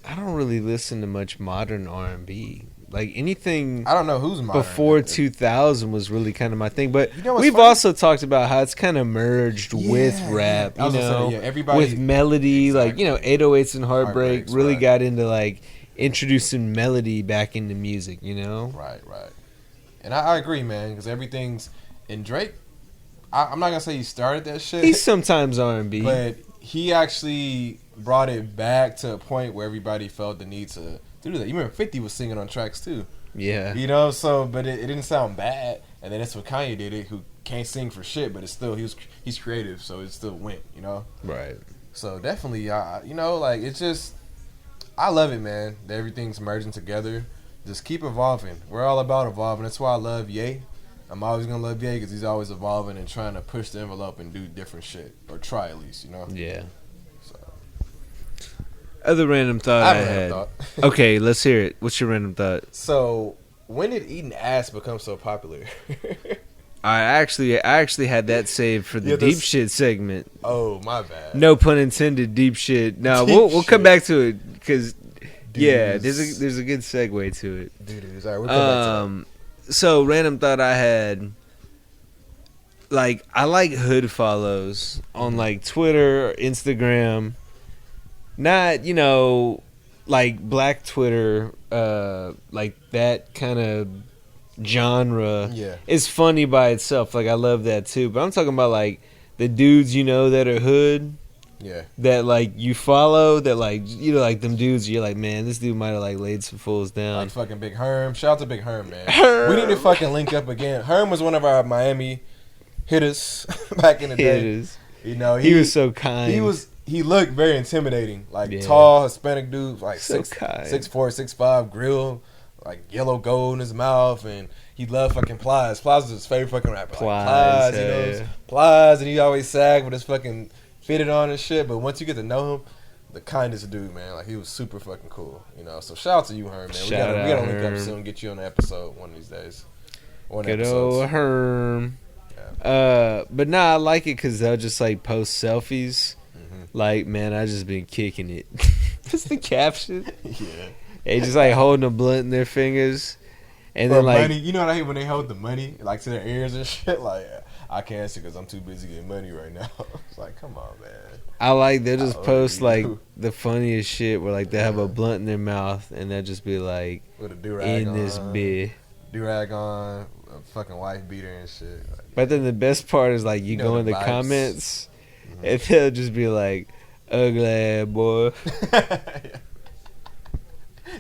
C: I don't really listen to much modern R&B. Like, anything
D: I don't know who's modern.
C: before 2000 was really kind of my thing. But
D: You know what's
C: we've
D: funny?
C: also talked about how it's kind of merged with rap,
D: I was gonna say, everybody,
C: with melody.
D: Exactly.
C: Like, 808s and Heartbreak
D: Heartbreaks,
C: really
D: right.
C: got into, like, introducing melody back into music,
D: Right. And I agree, man, because everything's... And Drake, I'm not going to say he started that shit.
C: He's sometimes R&B.
D: But he actually brought it back to a point where everybody felt the need to do that. You remember 50 was singing on tracks, too.
C: Yeah.
D: But it didn't sound bad. And then that's what Kanye did it, who can't sing for shit, but it's still... He's creative, so it still went,
C: Right.
D: So definitely, it's just... I love it, man, that everything's merging together. Just keep evolving. We're all about evolving. That's why I love Ye. I'm always going to love Ye because he's always evolving and trying to push the envelope and do different shit. Or try at least,
C: Yeah.
D: So,
C: Other random thought I
D: have a
C: had.
D: random thought.
C: Okay, let's hear it. What's your random thought?
D: So, when did eating ass become so popular?
C: I actually had that saved for the
D: Yeah,
C: deep shit segment.
D: Oh, my bad.
C: No pun intended. Deep shit. No,
D: Deep
C: we'll come
D: shit.
C: back to it because
D: Dudes.
C: there's a good segue to it.
D: Dude, all right, we'll come back to
C: So random thought I had. Like, I like hood follows on like Twitter or Instagram. Not, like black Twitter, like that kind of genre
D: Yeah.
C: is funny by itself. Like, I love that too. But I'm talking about like the dudes that are hood.
D: Yeah.
C: That like you follow, that like like them dudes. You're like, man, this dude might have like laid some fools down.
D: Like fucking Big Herm. Shout out to Big Herm, man.
C: Herm.
D: We need to fucking link up again. Herm was one of our Miami hitters back in the day.
C: Hitters.
D: He
C: was so kind.
D: He looked very intimidating. Like
C: Yeah.
D: tall Hispanic dude, like
C: So
D: 6'4",
C: kind.
D: 6'5", grill, like yellow gold in his mouth, and he loved fucking Plies. Plies was his favorite fucking rapper.
C: Plies,
D: Like, Plies,
C: yeah.
D: Plies, and he always sagged with his fucking fitted on and shit. But once you get to know him, the kindest dude, man. Like, he was super fucking cool, So shout out to you, Herm, man. We
C: Shout
D: gotta
C: out,
D: link up
C: Herm.
D: soon, get you on the episode one of these days. One
C: Good
D: episodes.
C: old Herm. But nah, I like it because they'll just like post selfies.
D: Mm-hmm.
C: Like, man, I just been kicking it. That's the caption.
D: Yeah.
C: They just like holding a blunt in their fingers, and
D: Or
C: then like
D: money. You know what I hate when they hold the money like to their ears and shit. Like, I can't answer because I'm too busy getting money right now. It's like, come on, man.
C: I like they'll just
D: Oh,
C: post
D: you
C: like
D: do.
C: the funniest shit where like they have a blunt in their mouth and they'll just be like
D: With a do-rag
C: in
D: on.
C: this bit.
D: Do-rag on, a fucking wife beater and shit. Like,
C: But then the best part is like you
D: know
C: go
D: the
C: in the
D: vibes.
C: comments and they'll just be like, ugly ass boy.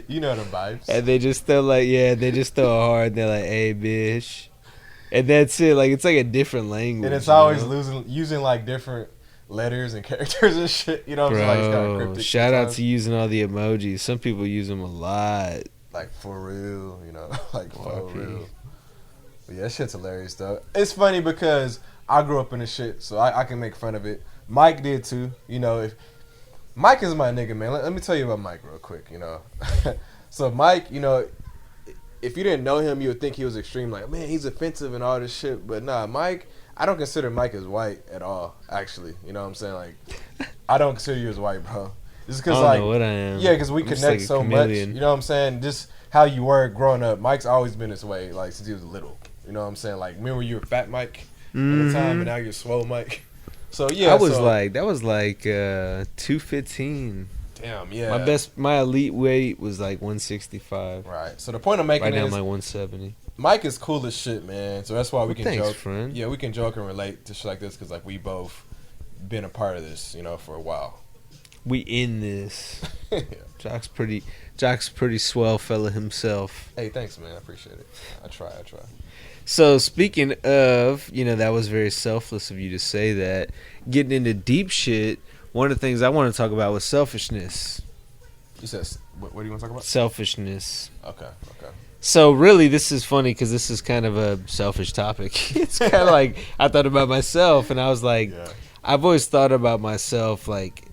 D: You know the vibes.
C: And they just throw a hard. And they're like, "Hey, bitch," and that's it. Like it's like a different language,
D: And it's always using like different letters and characters and shit. You know what I'm saying? Like, it's kind of
C: Bro,
D: cryptic.
C: shout out
D: sometimes.
C: to using all the emojis. Some people use them a lot.
D: Like for real, you know, like for
C: RP.
D: real. But yeah, that shit's hilarious though. It's funny because I grew up in this shit, so I can make fun of it. Mike did too. You know, if Mike is my nigga, man. Let me tell you about Mike real quick. You know, so Mike, you know, if you didn't know him, you would think he was extreme. Like, man, he's offensive and all this shit. But nah, Mike. I don't consider Mike as white at all. Actually, you know what I'm saying? Like, I don't consider you as white, bro. It's because
C: I don't know what I am.
D: Yeah, because we
C: I'm just
D: connect
C: like a
D: so
C: chameleon.
D: much. You know what I'm saying? Just how you were growing up. Mike's always been this way, like since he was little. You know what I'm saying? Like, remember you were fat Mike at the time, and now you're swole Mike. So yeah,
C: that was like 215.
D: Damn, yeah.
C: My elite weight was like 165.
D: Right. So the point I'm making
C: Right now
D: is
C: I'm like 170.
D: Mike is cool as shit, man. So that's why we can
C: Thanks,
D: joke.
C: friend.
D: Yeah, we can joke and relate to shit like this because like we both been a part of this, you know, for a while.
C: We in this.
D: Yeah.
C: Joc's pretty swell fella himself.
D: Hey, thanks, man. I appreciate it. I try.
C: So speaking of, you know, that was very selfless of you to say that. Getting into deep shit, one of the things I want to talk about was selfishness.
D: You said, what do you want to talk about?
C: Selfishness.
D: Okay.
C: So really, this is funny because this is kind of a selfish topic. It's kind of like I thought about myself, and I was like,
D: Yeah.
C: I've always thought about myself like,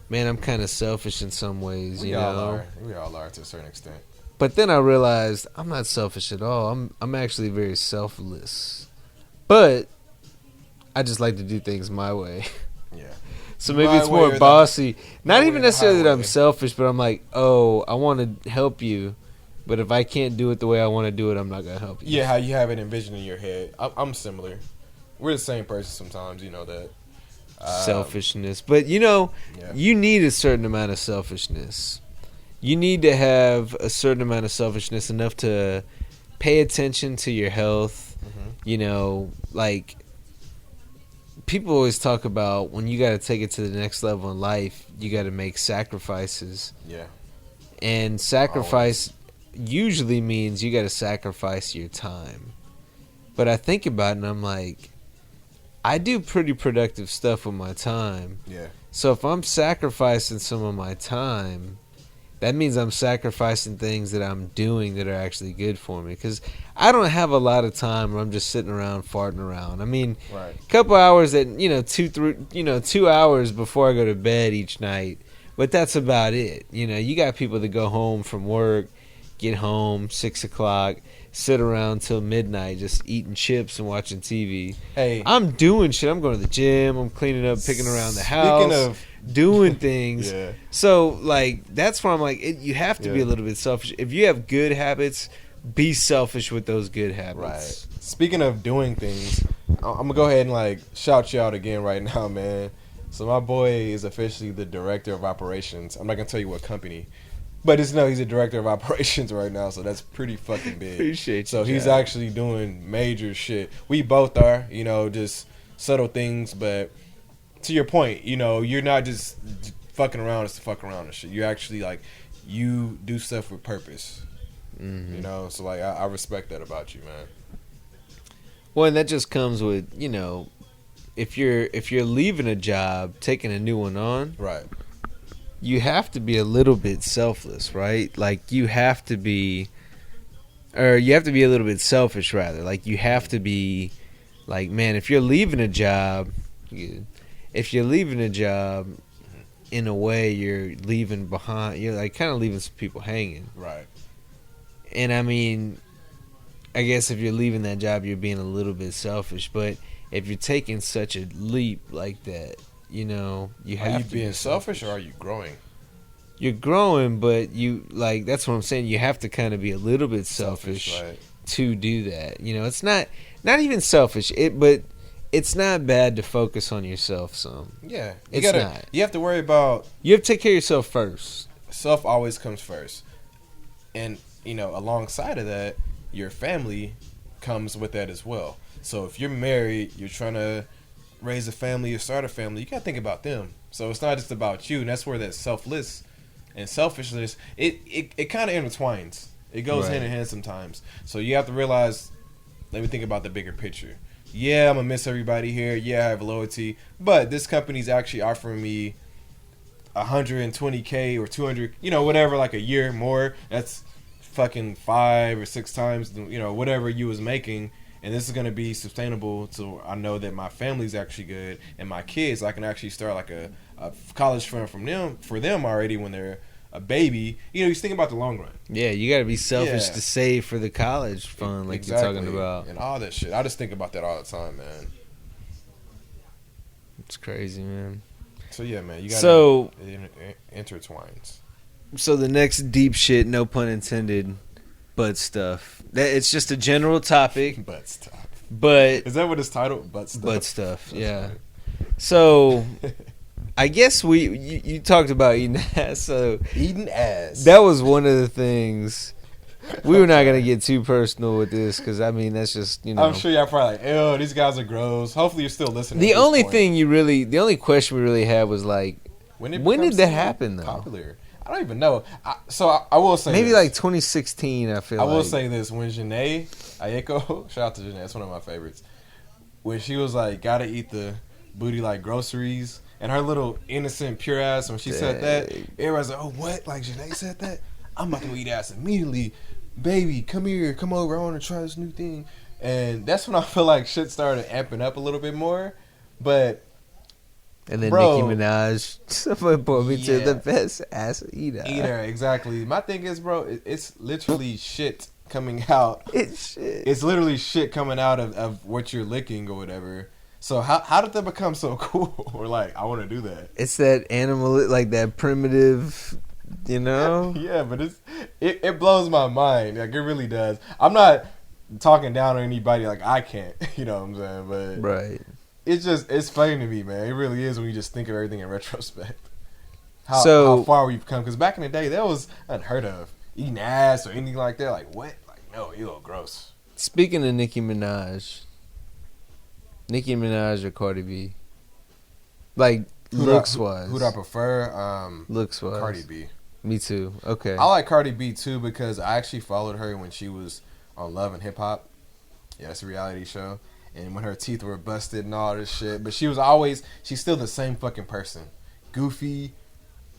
C: man, I'm kind of selfish in some ways, you know.
D: We all are to a certain extent.
C: But then I realized I'm not selfish at all. I'm actually very selfless. But I just like to do things my way.
D: Yeah.
C: So maybe
D: My
C: it's
D: way
C: more
D: or
C: bossy.
D: my
C: Not
D: way
C: even
D: or the
C: necessarily that I'm
D: highway.
C: selfish, but I'm like, oh, I want to help you. But if I can't do it the way I want to do it, I'm not going to help you.
D: Yeah, how you have it envisioned in your head. I'm similar. We're the same person sometimes, you know that.
C: Selfishness. But, you know,
D: Yeah.
C: you need a certain amount of selfishness. You need to have a certain amount of selfishness enough to pay attention to your health.
D: Mm-hmm.
C: You know, like, people always talk about when you got to take it to the next level in life, you got to make sacrifices.
D: Yeah.
C: And sacrifice usually means you got to sacrifice your time. But I think about it and I'm like, I do pretty productive stuff with my time.
D: Yeah.
C: So if I'm sacrificing some of my time, that means I'm sacrificing things that I'm doing that are actually good for me. Because I don't have a lot of time where I'm just sitting around farting around. I mean,
D: Right.
C: a couple hours that, 2 hours before I go to bed each night. But that's about it. You know, you got people that go home from work, get home 6 o'clock, sit around till midnight just eating chips and watching TV.
D: Hey.
C: I'm doing shit. I'm going to the gym. I'm cleaning up, picking around the house.
D: Speaking of
C: doing things.
D: Yeah.
C: So, like, that's where I'm like, you have to be
D: Yeah.
C: a little bit selfish. If you have good habits, be selfish with those good habits.
D: Right. Speaking of doing things, I'm gonna go ahead and like shout you out again right now, man. So my boy is officially the director of operations. I'm not gonna tell you what company, but he's a director of operations right now. So that's pretty fucking big.
C: Appreciate you,
D: So he's
C: Jack.
D: actually doing major shit. We both are, just subtle things. But to your point, you're not just fucking around just to fuck around and shit. You actually like you do stuff with purpose.
C: Mm-hmm.
D: So like I respect that about you, man.
C: Well, and that just comes with, if you're leaving a job, taking a new one on,
D: Right.
C: you have to be a little bit selfless, right? Like you have to be a little bit selfish rather. Like you have to be like, man, if you're leaving a job, in a way you're leaving behind, you're like kind of leaving some people hanging.
D: Right.
C: And I mean, I guess if you're leaving that job, you're being a little bit selfish. But if you're taking such a leap like that, you have
D: Are you
C: to
D: being
C: be
D: selfish or are you growing?
C: You're growing, but that's what I'm saying. You have to kind of be a little bit selfish
D: right.
C: to do that. It's not even selfish. But it's not bad to focus on yourself some.
D: Yeah.
C: It's not.
D: You have to worry about
C: You have to take care of yourself first.
D: self always comes first. And, alongside of that, your family comes with that as well. So if you're married, you're trying to raise a family or start a family, you got to think about them. So it's not just about you, and that's where that selfless and selfishness, it kind of intertwines. It goes hand in hand sometimes. So you have to realize, let me think about the bigger picture. Yeah, I'm going to miss everybody here. Yeah, I have loyalty. But this company's actually offering me $120K or 200, whatever, like a year more. That's fucking 5 or 6 times, whatever you was making. And this is going to be sustainable, so I know that my family's actually good, and my kids, I can actually start like a college fund for them already when they're a baby. You think about the long run.
C: Yeah, you got to be selfish to save for the college fund, like you're talking about,
D: and all that shit. I just think about that all the time, man.
C: It's crazy, man.
D: So yeah, man, you got it intertwines.
C: So the next deep shit, no pun intended, butt stuff. It's just a general topic.
D: Butt stuff.
C: But
D: is that what it's titled? Butt stuff.
C: Butt stuff. Yeah. Funny. So I guess you talked about eating ass. So
D: eating ass.
C: That was one of the things. We were not gonna get too personal with this because that's just
D: I'm sure y'all probably like, ew, these guys are gross. Hopefully you're still listening.
C: The only question we really had was like, when did that happen though?
D: Popular. I don't even know. I will say
C: maybe
D: this.
C: like 2016. I
D: will say this: when Janae Aiko, shout out to Janae, that's one of my favorites. When she was like, "Gotta eat the booty like groceries," and her little innocent pure ass when she said that, everybody's like, "Oh, what? Like Janae said that? I'm about to eat ass immediately, baby. Come here, come over. I want to try this new thing." And that's when I feel like shit started amping up a little bit more, but.
C: And then Nicki Minaj, someone put me to the best ass eater.
D: Exactly. My thing is, bro, it's literally shit coming out.
C: It's shit.
D: It's literally shit coming out of what you're licking or whatever. So how did that become so cool? Or like, I want to do that.
C: It's that animal, like that primitive,
D: Yeah, but it blows my mind. Like, it really does. I'm not talking down on anybody. Like, I can't. You know what I'm saying? But
C: right.
D: It's funny to me, man. It really is when you just think of everything in retrospect. How far we've come. Because back in the day, that was unheard of. Eating ass or anything like that. Like, what? Like, no, ew, gross.
C: Speaking of Nicki Minaj or Cardi B? Like, looks-wise.
D: Who'd I prefer?
C: Looks-wise.
D: Cardi B.
C: Me too. Okay.
D: I like Cardi B, too, because I actually followed her when she was on Love and Hip Hop. Yeah, it's a reality show. And when her teeth were busted and all this shit. But she's still the same fucking person. Goofy,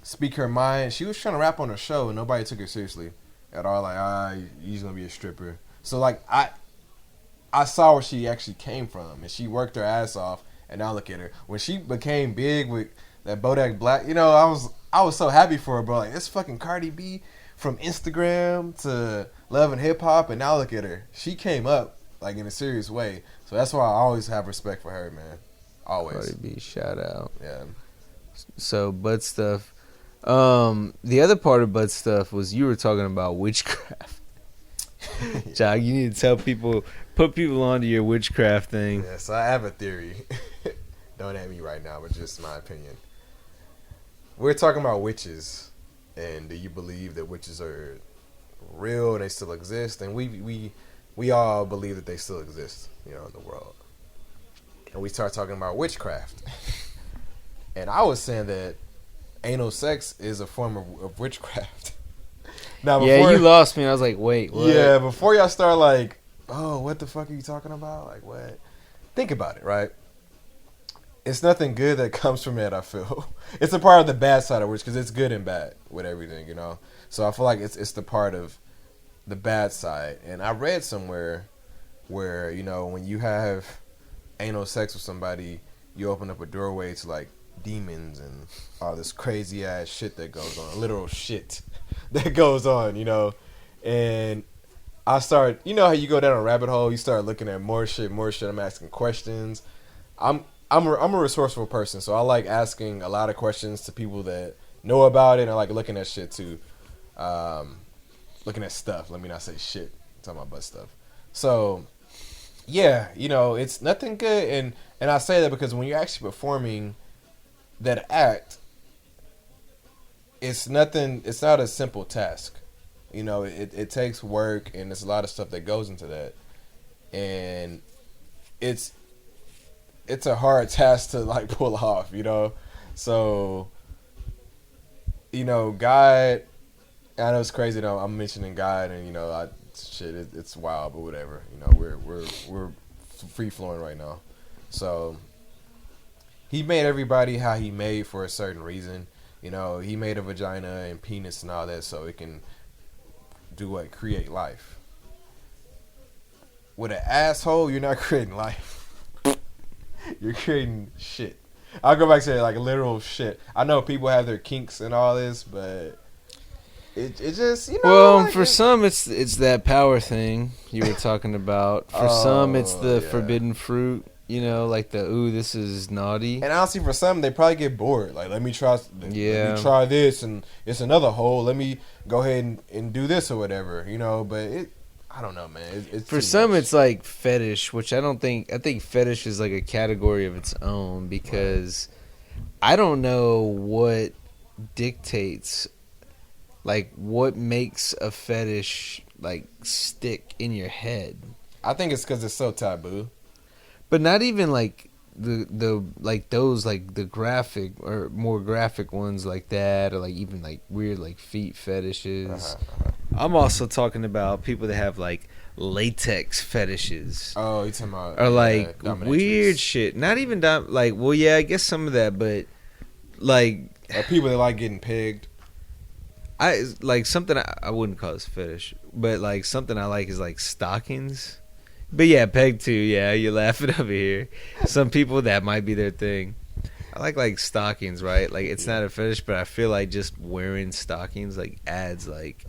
D: speak her mind. She was trying to rap on her show and nobody took her seriously at all. Like, you're going to be a stripper. So, like, I saw where she actually came from. And she worked her ass off. And now look at her. When she became big with that Bodak Black, I was so happy for her, bro. Like, this fucking Cardi B from Instagram to Love and Hip Hop. And now look at her. She came up, like, in a serious way. So that's why I always have respect for her, man. Always.
C: Cardi B, shout out.
D: Yeah.
C: So, butt stuff. The other part of butt stuff was you were talking about witchcraft. Joc, you need to put people onto your witchcraft thing.
D: Yeah, so I have a theory. Don't at me right now, but just my opinion. We're talking about witches. And do you believe that witches are real? They still exist? And we all believe that they still exist, in the world. And we start talking about witchcraft. And I was saying that anal sex is a form of witchcraft. Now,
C: you lost me. I was like, wait, what?
D: Yeah, before y'all start like, oh, what the fuck are you talking about? Like, what? Think about it, right? It's nothing good that comes from it, I feel. It's a part of the bad side of witch because it's good and bad with everything, So I feel like it's the part of the bad side. And I read somewhere where, when you have anal sex with somebody, you open up a doorway to, like, demons and all this crazy ass shit that goes on. Literal shit that goes on, And I start, how you go down a rabbit hole, you start looking at more shit. I'm asking questions. I'm a resourceful person, so I like asking a lot of questions to people that know about it. And I like looking at shit too. Looking at stuff. Let me not say shit. I'm talking about butt stuff. So, yeah, it's nothing good. And I say that because when you're actually performing that act, it's not a simple task. It takes work and there's a lot of stuff that goes into that. And it's a hard task to, like, pull off, So God. I know it's crazy though. I'm mentioning God, and it's wild, but whatever. We're free flowing right now. So he made everybody how he made for a certain reason. He made a vagina and penis and all that so it can create life. With an asshole, you're not creating life. You're creating shit. I'll go back to like literal shit. I know people have their kinks and all this, but it just
C: for some it's that power thing you were talking about. For some it's the forbidden fruit. Like this is naughty.
D: And honestly, for some, they probably get bored. Like, let me try this, and it's another hole. Let me go ahead and do this or whatever, But I don't know, man. It's
C: for some, it's like fetish, which I think fetish is like a category of its own because I don't know what dictates, like, what makes a fetish like stick in your head.
D: I think it's because it's so taboo.
C: But not even like the like those like the graphic or more graphic ones like that, or like even like weird like feet fetishes. I'm also talking about people that have like latex fetishes.
D: Oh, you're talking about
C: or like weird shit. Not even I guess some of that, but like
D: or people that like getting pegged.
C: I like something I wouldn't call this fetish, but like something I like is like stockings. But yeah, peg too. Yeah, you're laughing over here. Some people that might be their thing. I like stockings, right? Like it's not a fetish, but I feel like just wearing stockings like adds like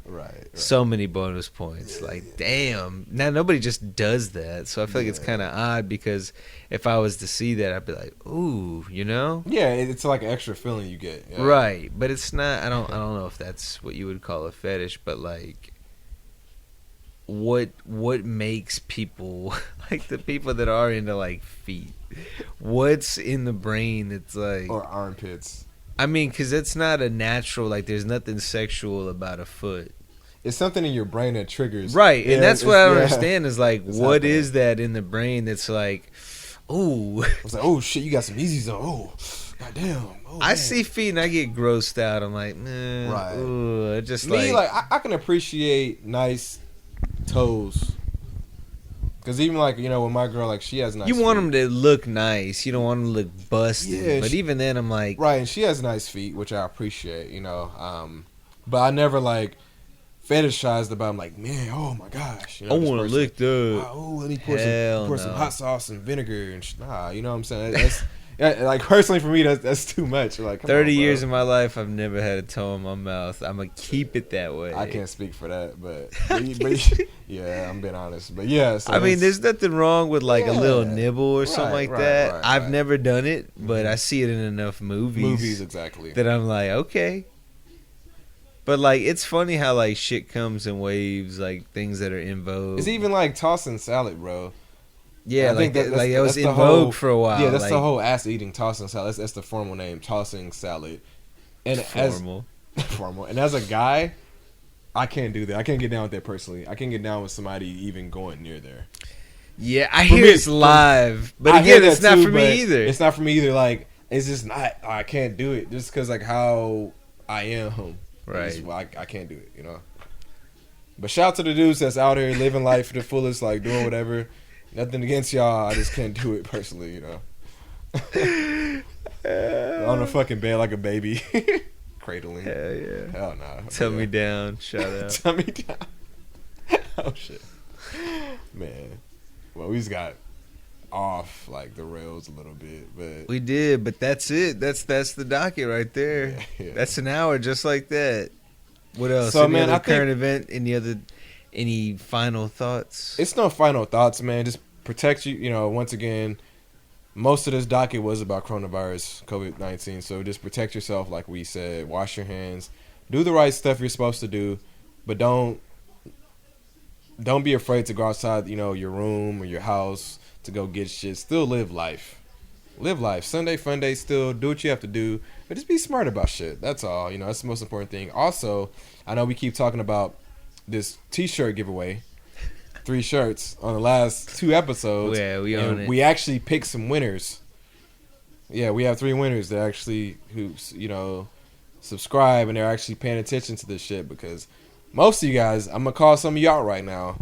C: so many bonus points. Like damn, now nobody just does that, so I feel like it's kind of odd because if I was to see that, I'd be like, ooh,
D: Yeah, it's like an extra feeling you get. Yeah.
C: Right, but it's not. I don't know if that's what you would call a fetish, but like. What makes people like the people that are into like feet? What's in the brain that's like
D: or armpits?
C: I mean, because it's not a natural like. There's nothing sexual about a foot.
D: It's something in your brain that triggers,
C: right? And that's what I don't understand is like, what is that in the brain that's like, ooh?
D: It's like, oh shit, you got some Yeezys on. Oh, goddamn. Oh,
C: I see feet and I get grossed out. I'm like, man,
D: right?
C: Ooh, just
D: me, like I can appreciate nice toes, because even like with my girl, like she has nice
C: you want
D: feet.
C: them to look nice, you don't want them to look busted, but even then I'm like
D: right, and she has nice feet, which I appreciate, but I never like fetishized about. I'm like, man, oh my gosh,
C: I want to lick that.
D: Oh, let me pour some hot sauce and vinegar and nah, you know what I'm saying? That's like personally for me, that's too much. Like
C: 30 years of my life, I've never had a toe in my mouth. I'm gonna keep it that way.
D: I can't speak for that, but yeah, I'm being honest. But yeah, so
C: I mean, there's nothing wrong with like a little nibble or something like that. I've never done it, but I see it in enough movies.
D: Movies, exactly.
C: That I'm like, okay. But like, it's funny how like shit comes in waves, like things that are in vogue.
D: It's even like tossing salad, bro.
C: Yeah, I think that was in vogue for a while.
D: Yeah, that's the whole ass eating tossing salad. That's the formal name, tossing salad. And formal. And as a guy, I can't do that. I can't get down with that personally. I can't get down with somebody even going near there.
C: Yeah, I hear it's live, but again, it's not for me either.
D: It's not for me either. Like, it's just not. I can't do it just because like how I am.
C: Right.
D: I can't do it. But shout out to the dudes that's out here living life to the fullest, like doing whatever. Nothing against y'all. I just can't do it personally, On the fucking bed like a baby. Cradling.
C: Hell yeah.
D: Hell no.
C: Tell me down. Shout out.
D: Tell me down. Oh, shit. Man. Well, we just got off, like, the rails a little bit. But
C: we did, but that's it. That's the docket right there. Yeah. That's an hour just like that. What else?
D: So,
C: any
D: man,
C: other current event? Any final thoughts?
D: It's no final thoughts, man. Just protect you. Once again, most of this docket was about coronavirus, COVID-19. So just protect yourself, like we said. Wash your hands. Do the right stuff you're supposed to do, but don't be afraid to go outside, your room or your house to go get shit. Still live life. Live life. Sunday fun day. Still do what you have to do, but just be smart about shit. That's all. That's the most important thing. Also, I know we keep talking about this T-shirt giveaway, 3 shirts on the last 2 episodes.
C: Yeah, we own it.
D: We actually picked some winners. Yeah, we have 3 winners that actually subscribe and they're actually paying attention to this shit, because most of you guys, I'm gonna call some of you out right now.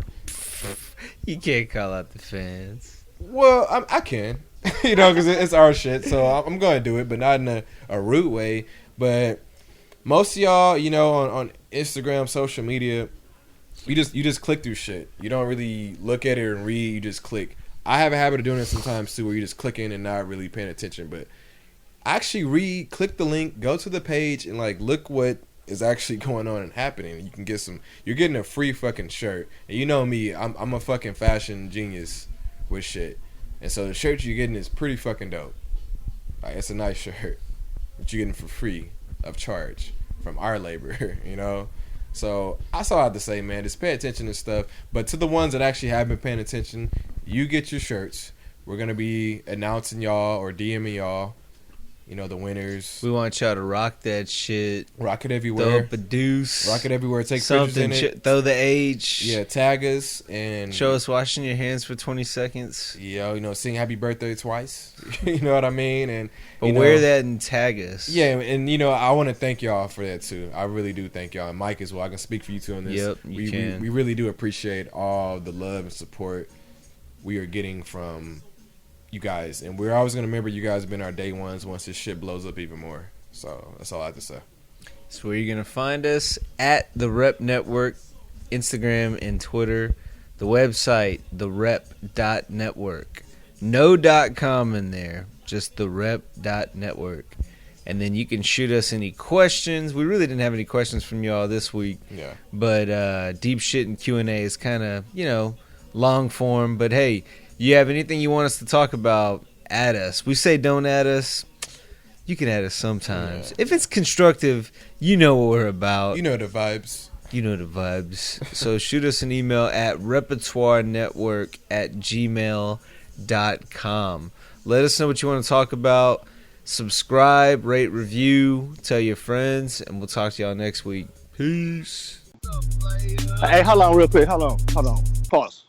C: You can't call out the fans.
D: Well, I can, you know, because it's our shit, so I'm gonna do it, but not in a rude way. But most of y'all, you know, on Instagram, social media, you just click through shit. You don't really look at it and read. You just click. I have a habit of doing it sometimes too, where you just click in and not really paying attention. But actually click the link, go to the page, and like look what is actually going on and happening. You can get you're getting a free fucking shirt. And you know me, I'm a fucking fashion genius with shit. And so the shirt you're getting is pretty fucking dope. Like, it's a nice shirt that you're getting for free of charge from our labor, you know? So that's all I have to say, man. Just pay attention to stuff. But to the ones that actually have been paying attention, you get your shirts. We're going to be announcing y'all or DMing y'all, you know, the winners.
C: We want y'all to rock that shit.
D: Rock it everywhere.
C: Throw up a deuce.
D: Rock it everywhere. Take
C: something,
D: pictures in it.
C: Throw the age.
D: Yeah, tag us and
C: show us washing your hands for 20 seconds.
D: You know, sing happy birthday twice. You know what I mean?
C: But wear that and tag us.
D: Yeah, and you know, I want to thank y'all for that too. I really do thank y'all. And Mike as well. I can speak for you too on this.
C: Yep, you can.
D: We really do appreciate all the love and support we are getting from you guys, and we're always gonna remember you guys have been our day ones once this shit blows up even more. So that's all I have to say.
C: So where you're gonna find us at the Rep Network, Instagram and Twitter. The website, therep.network. No .com in there, just therep.network. And then you can shoot us any questions. We really didn't have any questions from y'all this week.
D: Yeah.
C: But deep shit and Q&A is kind of, you know, long form. But hey, you have anything you want us to talk about, add us. We say don't add us. You can add us sometimes. Yeah. If it's constructive, you know what we're about.
D: You know the vibes.
C: You know the vibes. So shoot us an email at repertoirenetwork@gmail.com. Let us know what you want to talk about. Subscribe, rate, review, tell your friends, and we'll talk to y'all next week. Peace.
B: Hey, hold on real quick. Hold on. Pause.